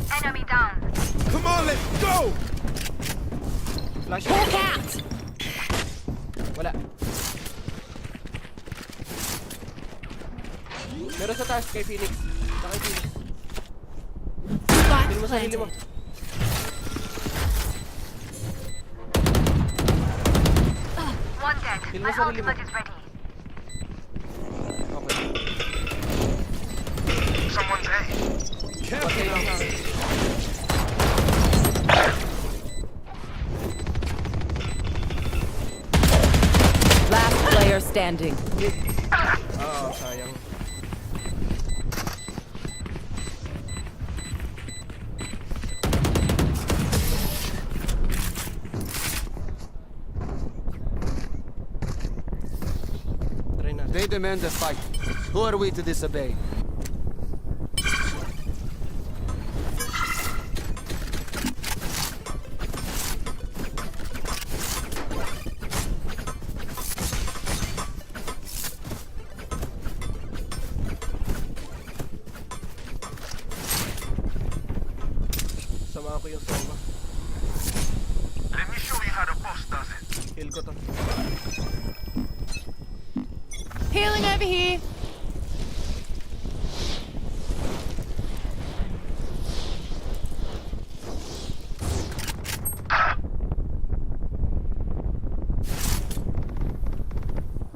Speaker 10: Enemy down.
Speaker 4: Come on, let's go.
Speaker 11: Flash.
Speaker 8: Hawk out!
Speaker 11: Wala. Meron sa taas kay Phoenix. Sa kay Phoenix. Kill mo sarili mo.
Speaker 10: One dead.
Speaker 11: Kill mo
Speaker 10: My
Speaker 11: sarili mo.
Speaker 10: ultimate is ready.
Speaker 11: Okay.
Speaker 10: Someone's A.
Speaker 11: Okay lang.
Speaker 9: Last player standing.
Speaker 11: Oo, sayang. Try na.
Speaker 16: They demand a fight. Who are we to disobey?
Speaker 11: Sama ko yung soma.
Speaker 10: Let me show you how the boss does it.
Speaker 11: Kill ko to.
Speaker 8: Healing over here.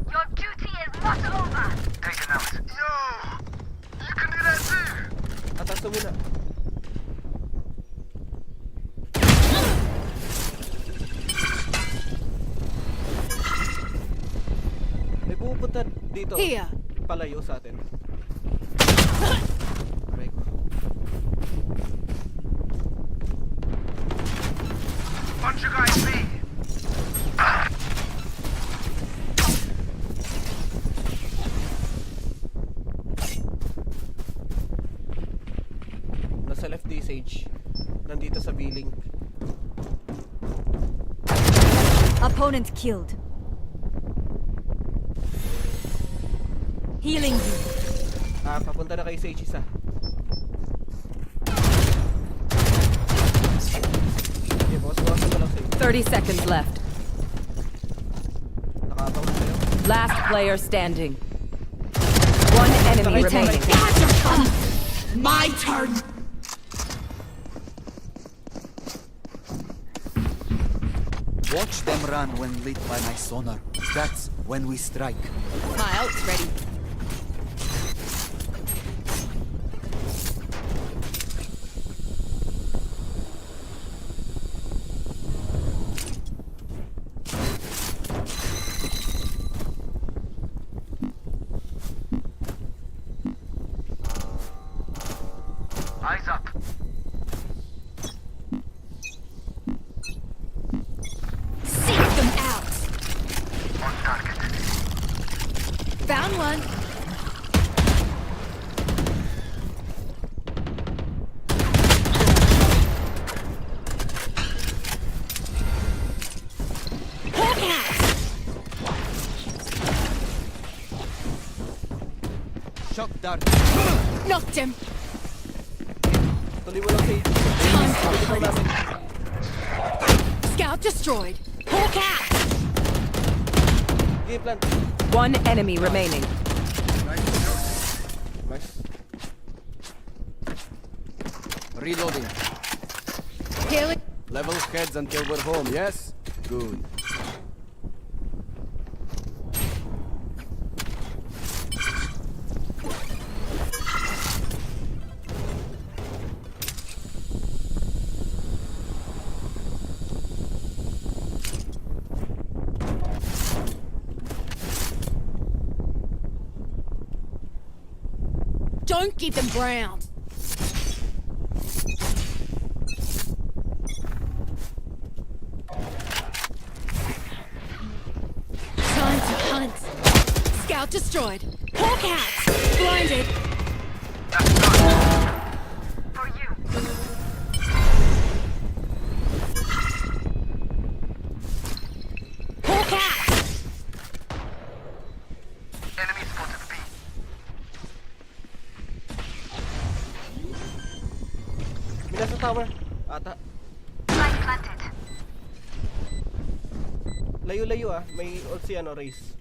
Speaker 10: Your duty is not over. Taken out. Yo, you can do that too.
Speaker 11: Atas to muna. May pupunta dito.
Speaker 8: Here.
Speaker 11: Palayo sa atin. Aray ko.
Speaker 10: Bunch of guys B.
Speaker 11: Nasa left D Sage. Nandito sa B-Link.
Speaker 17: Opponent killed. Healing you.
Speaker 11: Papunta na kay Sage isa. Okay, boss. Bawasan mo lang Sage.
Speaker 9: 30 seconds left.
Speaker 11: Nakataw na sa'yo.
Speaker 9: Last player standing. One enemy remaining.
Speaker 8: My turn.
Speaker 16: Watch them run when lit by my sonar. That's when we strike.
Speaker 8: My ult's ready.
Speaker 10: Eyes up.
Speaker 8: Seek them out.
Speaker 10: On target.
Speaker 8: Found one. Hawk out.
Speaker 16: Shock dart.
Speaker 8: Knocked him.
Speaker 11: Tuloy mo lang Sage. Tuloy namin.
Speaker 8: Scout destroyed. Hawk out!
Speaker 11: Game plan.
Speaker 9: One enemy remaining.
Speaker 11: Nice.
Speaker 16: Reloading.
Speaker 8: Healing.
Speaker 16: Level heads until we're home, yes? Good.
Speaker 8: Don't give them ground. Time to hunt. Scout destroyed. Hawk out. Blinded.
Speaker 10: For you.
Speaker 8: Hawk out.
Speaker 10: Enemy spotted B.
Speaker 11: May nasa tower. Ata.
Speaker 10: Light planted.
Speaker 11: Layo-layo ah. May si ano, race.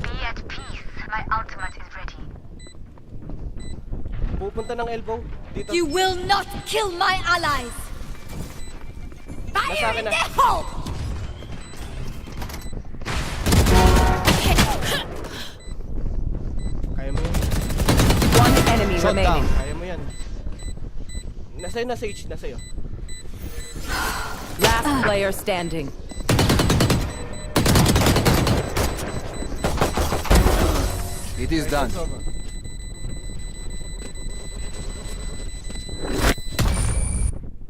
Speaker 10: Be at peace. My ultimate is ready.
Speaker 11: Pupunta ng elbow. Dito.
Speaker 17: You will not kill my allies!
Speaker 11: Nasa
Speaker 17: Fire
Speaker 11: akin
Speaker 17: in
Speaker 11: na.
Speaker 17: the hole!
Speaker 11: Kaya mo yan.
Speaker 9: One enemy
Speaker 16: Shut
Speaker 9: remaining.
Speaker 16: down.
Speaker 11: Kaya mo yan. Nasa'yo na Sage. Nasa'yo.
Speaker 9: Last player standing.
Speaker 16: It is done.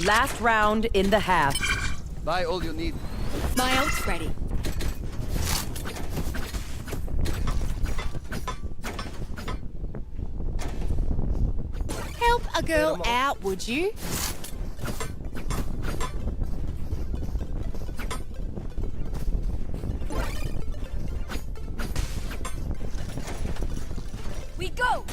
Speaker 9: Last round in the half.
Speaker 16: Buy all you need.
Speaker 8: My ult's ready. Help a girl out, would you?
Speaker 17: We go!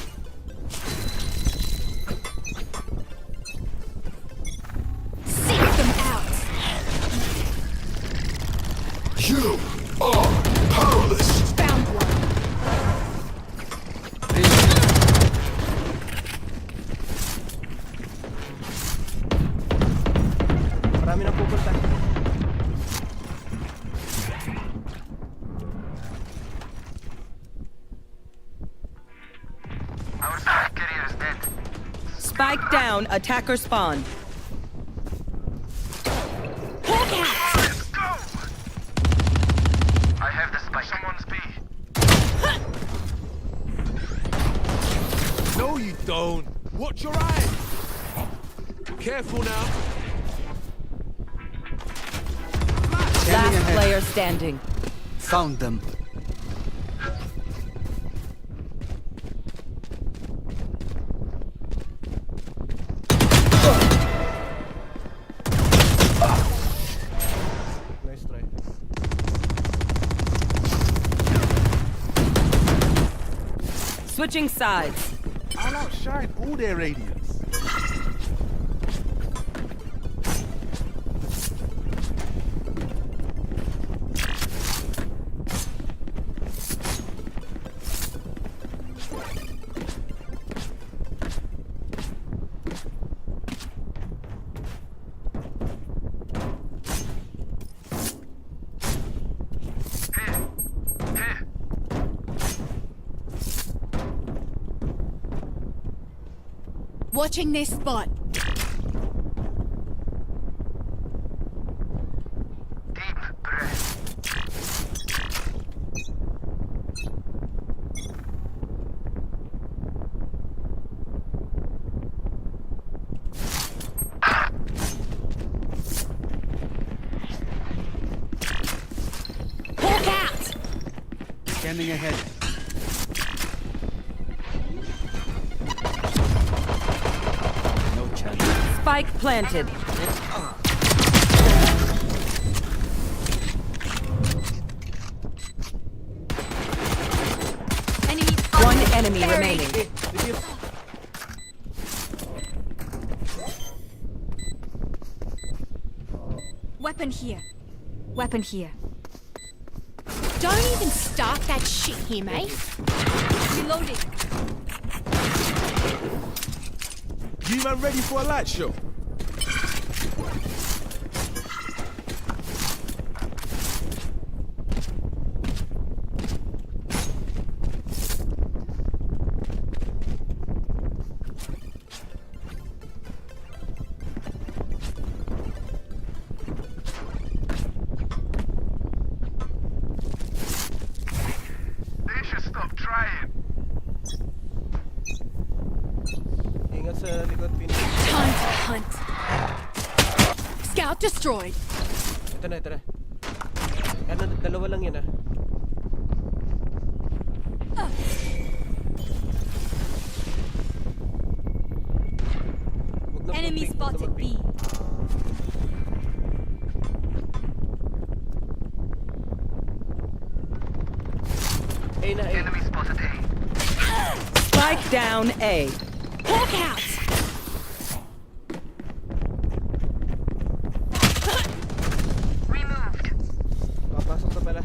Speaker 8: Seek them out.
Speaker 4: You are powerless.
Speaker 8: Found one.
Speaker 11: Marami na pupunta.
Speaker 10: Our spike carrier is dead.
Speaker 9: Spike down, attacker spawn.
Speaker 8: Hawk out.
Speaker 10: Let's go! I have the spike. Someone's B.
Speaker 4: No, you don't. Watch your eyes. Careful now.
Speaker 9: Last player standing.
Speaker 16: Found them.
Speaker 11: Nice try.
Speaker 9: Switching sides.
Speaker 4: I'll outshine all their radiance.
Speaker 8: Watching this spot.
Speaker 10: Deep breath.
Speaker 8: Hawk out.
Speaker 16: Scanning ahead. No chance.
Speaker 9: Spike planted.
Speaker 17: Enemy
Speaker 9: One enemy remaining.
Speaker 17: Weapon here. Weapon here.
Speaker 8: Don't even start that shit here, mate.
Speaker 17: Reloading.
Speaker 4: You man ready for a light show?
Speaker 11: Ingat sa likod, Phoenix.
Speaker 8: Time to hunt. Scout destroyed.
Speaker 11: Ito na, ito na. Ano, dalawa lang yan ah.
Speaker 17: Enemy spotted B.
Speaker 11: A na, A.
Speaker 10: Enemy spotted A.
Speaker 9: Spike down A.
Speaker 8: Hawk out.
Speaker 10: Removed.
Speaker 11: Papasok na pala.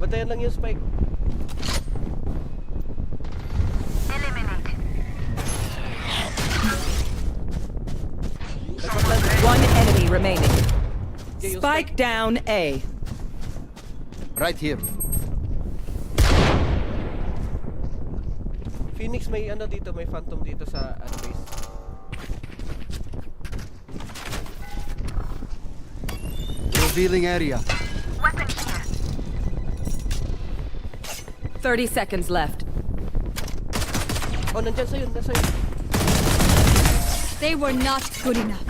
Speaker 11: Batayan lang yung spike.
Speaker 10: Eliminate.
Speaker 9: One enemy remaining.
Speaker 11: Okay, yung
Speaker 9: Spike down A.
Speaker 16: Right here.
Speaker 11: Phoenix, may ano dito, may phantom dito sa ano, base.
Speaker 16: Revealing area.
Speaker 10: Weapon here.
Speaker 9: 30 seconds left.
Speaker 11: Oh, nandyan sa'yo, nasa sa'yo.
Speaker 17: They were not good enough.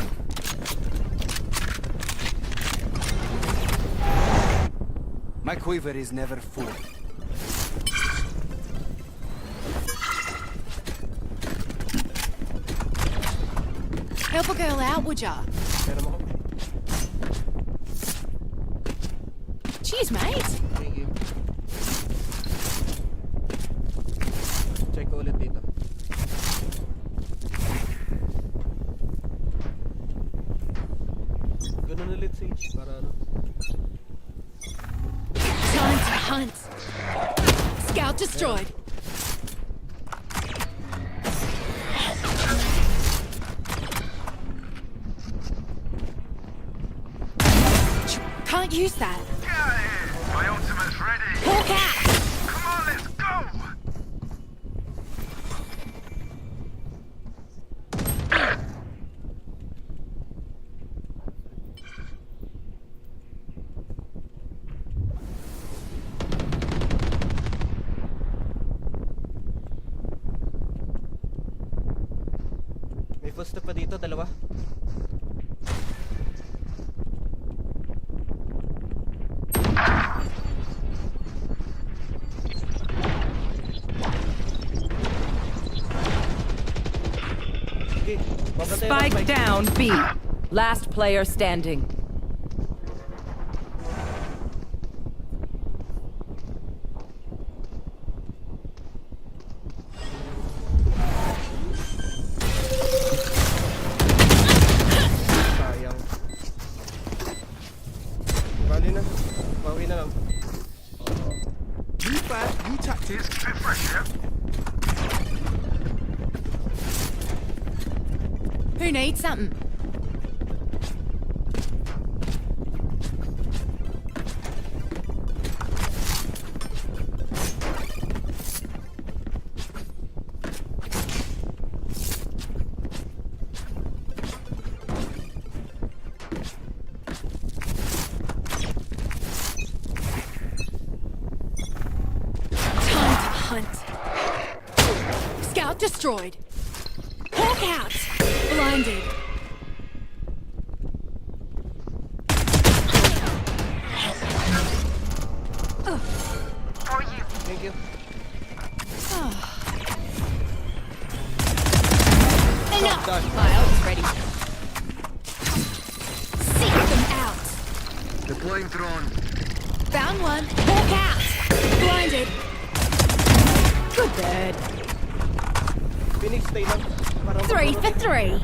Speaker 16: My quiver is never full.
Speaker 8: Help a girl out, would ya?
Speaker 11: Meron ako.
Speaker 8: Cheers, mate.
Speaker 11: Thank you. Check ko ulit dito. Ganun ulit, Sage, para ano.
Speaker 8: Time to hunt. Scout destroyed. Can't use that.
Speaker 10: My ultimate's ready.
Speaker 8: Hawk out.
Speaker 10: Come on, let's go.
Speaker 11: May full step pa dito, dalawa. Okay, babantay ako,
Speaker 9: Spike down B. Last player standing.
Speaker 11: Sayang. Bali na. Bawi na lang.
Speaker 4: New bag, new tactics.
Speaker 10: Keep it fresh, yeah?
Speaker 8: Who needs something? Time to hunt. Scout destroyed. Hawk out. Blinded.
Speaker 10: For you.
Speaker 11: Thank you.
Speaker 8: Enough.
Speaker 11: Done.
Speaker 8: My ult's ready. Seek them out.
Speaker 10: Deploying drone.
Speaker 8: Found one. Hawk out. Blinded. Good bird.
Speaker 11: Phoenix, stay lang. Parang
Speaker 8: 3 for 3.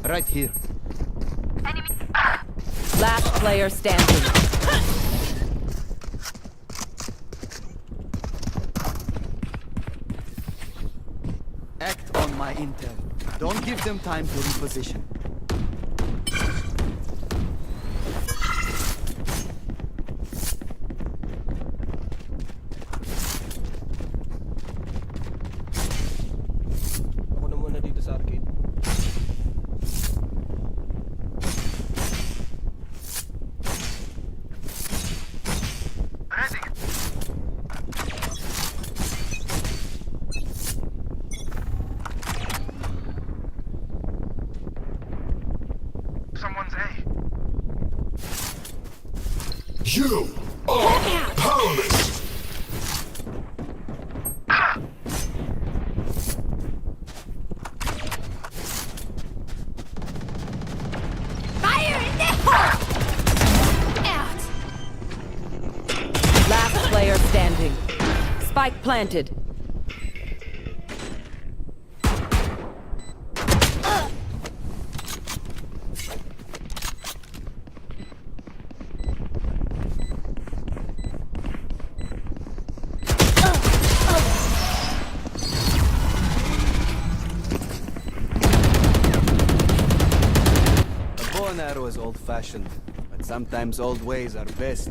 Speaker 16: Right here.
Speaker 9: Last player standing.
Speaker 16: Act on my intel. Don't give them time to reposition.
Speaker 11: Ako na muna dito sa arcade.
Speaker 10: Someone's A.
Speaker 4: You are powerless.
Speaker 17: Fire in the hole! Out!
Speaker 9: Last player standing. Spike planted.
Speaker 16: A bow and arrow is old-fashioned, but sometimes old ways are best.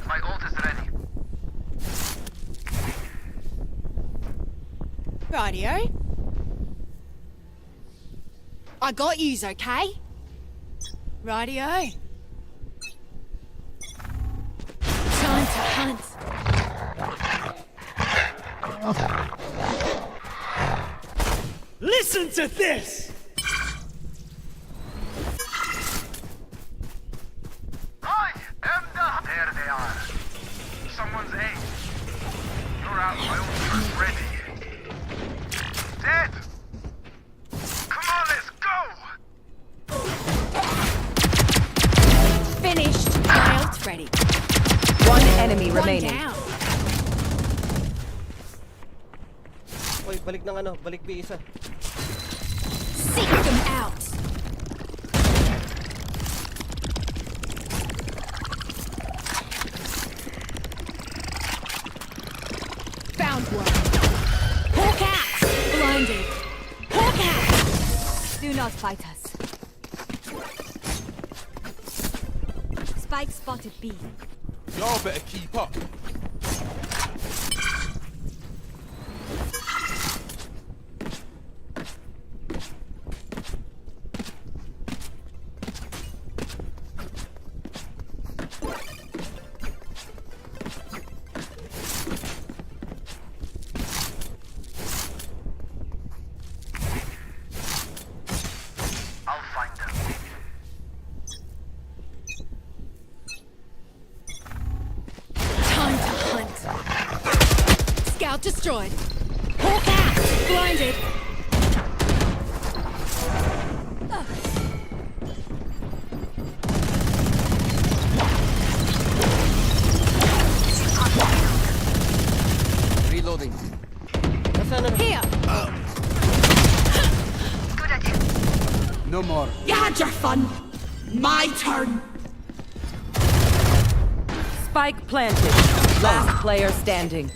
Speaker 10: My ult is ready.
Speaker 17: Rightio. I got yous, okay? Rightio. Time to hunt.
Speaker 18: Listen to this!
Speaker 10: I am the... There they are. Someone's A. You're out. My ult is ready. Dead. Come on, let's go.
Speaker 17: Finished. My ult's ready.
Speaker 9: One enemy
Speaker 17: One
Speaker 9: remaining.
Speaker 17: down.
Speaker 11: Oy, balik ng ano, balik B isa.
Speaker 17: Seek them out. Found one. Hawk out. Blinded. Hawk out. Do not fight us. Spike spotted B.
Speaker 4: Y'all better keep up.
Speaker 10: I'll find them.
Speaker 17: Time to hunt. Scout destroyed. Hawk out. Blinded.
Speaker 16: Reloading.
Speaker 17: Here.
Speaker 16: No more.
Speaker 17: You had your fun. My turn.
Speaker 9: Spike planted. Last player standing.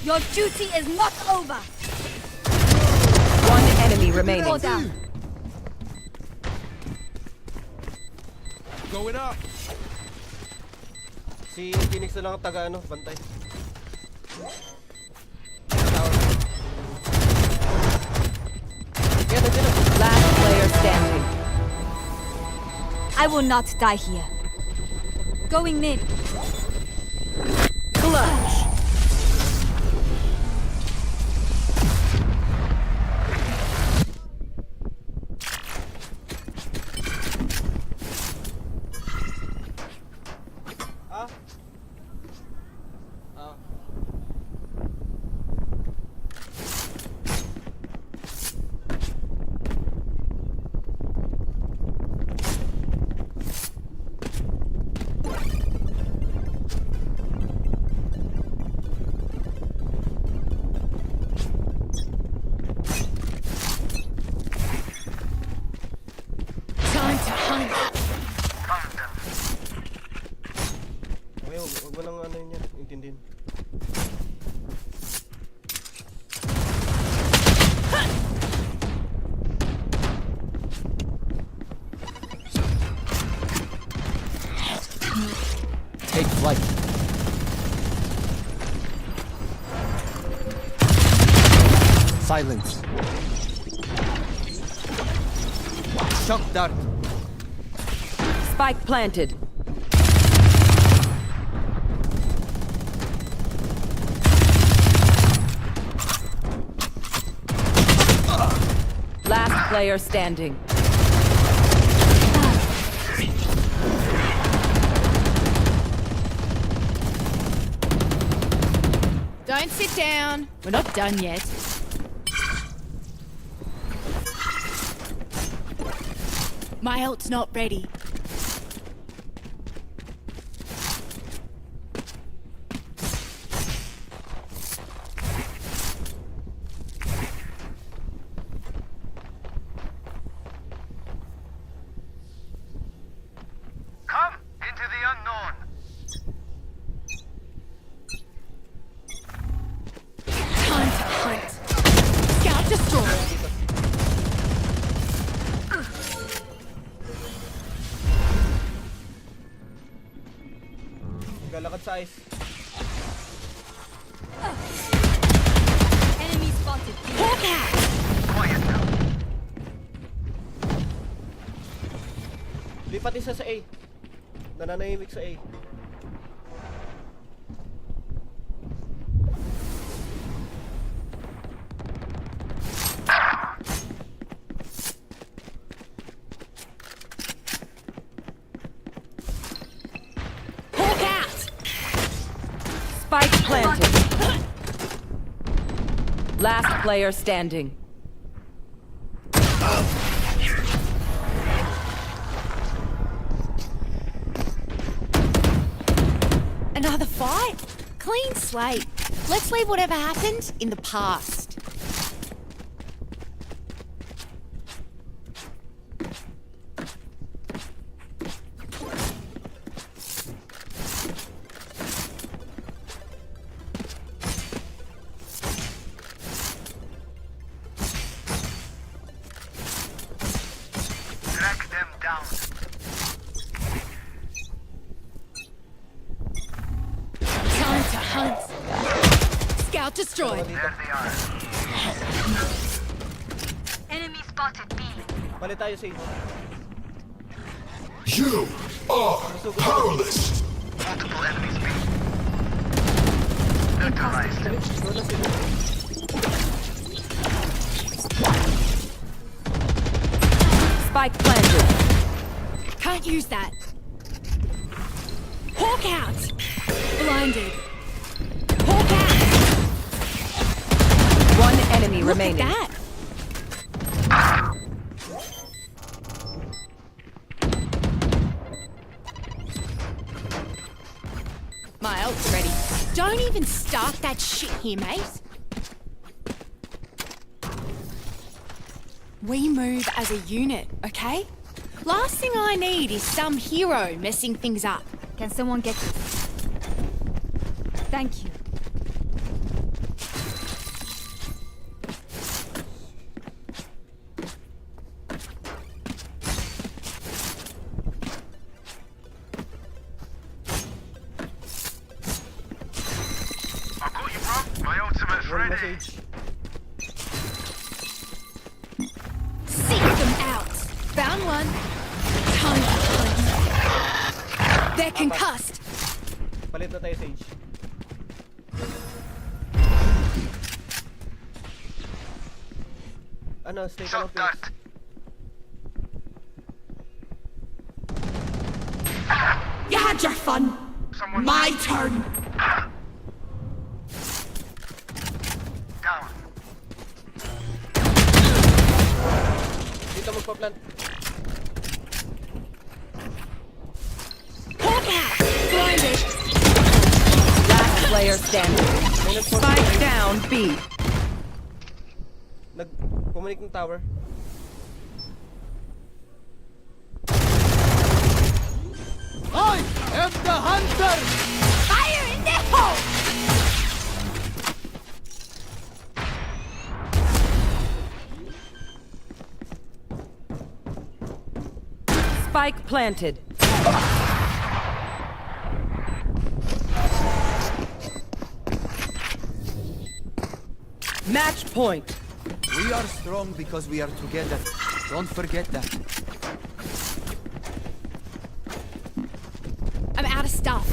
Speaker 17: Your duty is not over.
Speaker 9: One enemy remaining.
Speaker 17: Go down.
Speaker 4: Going up.
Speaker 11: Si Phoenix na lang ang taga ano, bantay.
Speaker 9: Last player standing.
Speaker 17: I will not die here. Going mid.
Speaker 9: Clutch.
Speaker 8: to hunt.
Speaker 11: Okay, huwag mo lang ano yun yan, intindihin.
Speaker 16: Take flight. Silence. Shock dart.
Speaker 9: Spike planted. Last player standing.
Speaker 8: Don't sit down. We're not done yet. My ult's not ready.
Speaker 10: Come into the unknown.
Speaker 8: Time to hunt. Scout destroyed.
Speaker 11: Galakad sa ice.
Speaker 17: Enemy spotted.
Speaker 8: Hawk out.
Speaker 10: Quiet now.
Speaker 11: Lipat isa sa A. Nananahimik sa A.
Speaker 8: Hawk out.
Speaker 9: Spike planted. Last player standing.
Speaker 8: Another fight? Clean slate. Let's leave whatever happened in the past.
Speaker 10: Track them down.
Speaker 8: Time to hunt. Scout destroyed.
Speaker 10: There they are.
Speaker 17: Enemy spotted B.
Speaker 11: Palit tayo Sage.
Speaker 4: You are powerless.
Speaker 10: Multiple enemies B. Neutralized.
Speaker 9: Spike planted.
Speaker 8: Can't use that. Hawk out. Blinded. Hawk out.
Speaker 9: One enemy
Speaker 8: Look
Speaker 9: remaining.
Speaker 8: at that. My ult's ready. Don't even start that shit here, mate. We move as a unit, okay? Last thing I need is some hero messing things up.
Speaker 17: Can someone get this? Thank you.
Speaker 10: I've got you, bro. My ultimate's
Speaker 11: One
Speaker 10: ready.
Speaker 11: message.
Speaker 8: Seek them out. Found one. Time to hunt. They're concussed.
Speaker 11: Palit na tayo Sage. Ano, stay ka lang
Speaker 10: Shot dart.
Speaker 8: You had your fun.
Speaker 10: Someone
Speaker 8: My turn.
Speaker 10: down.
Speaker 11: Dito magpa-plant.
Speaker 8: Hawk out. Blinded.
Speaker 9: Last player standing. Spike down B.
Speaker 11: Nag-communicate ng tower.
Speaker 4: am the hunter!
Speaker 17: Fire in the hole!
Speaker 9: Spike planted. Match point.
Speaker 16: We are strong because we are together. Don't forget that.
Speaker 17: I'm out of stuff.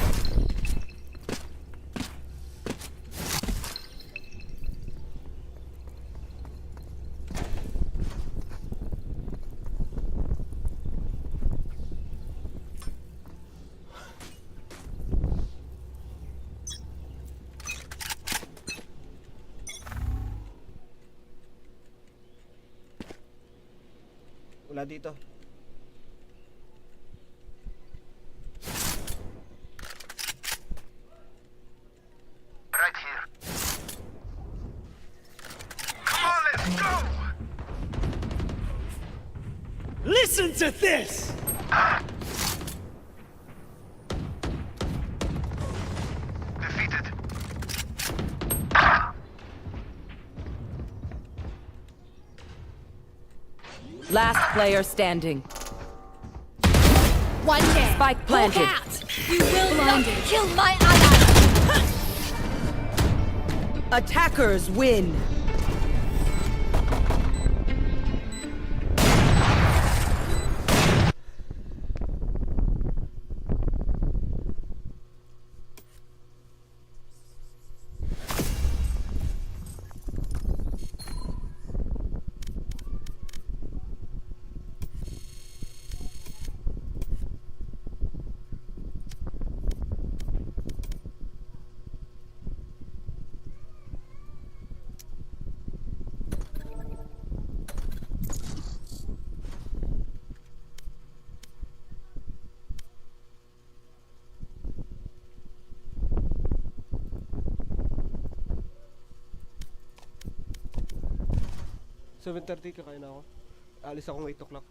Speaker 11: Wala dito.
Speaker 10: Right here. Come on, let's go!
Speaker 4: Listen to this!
Speaker 10: Defeated.
Speaker 9: Last player standing.
Speaker 17: One dead.
Speaker 9: Spike planted.
Speaker 17: Hawk out. You will not kill my ally.
Speaker 9: Attackers win.
Speaker 11: $7:30 kakain na ako. Alis ako ng 8 o'clock.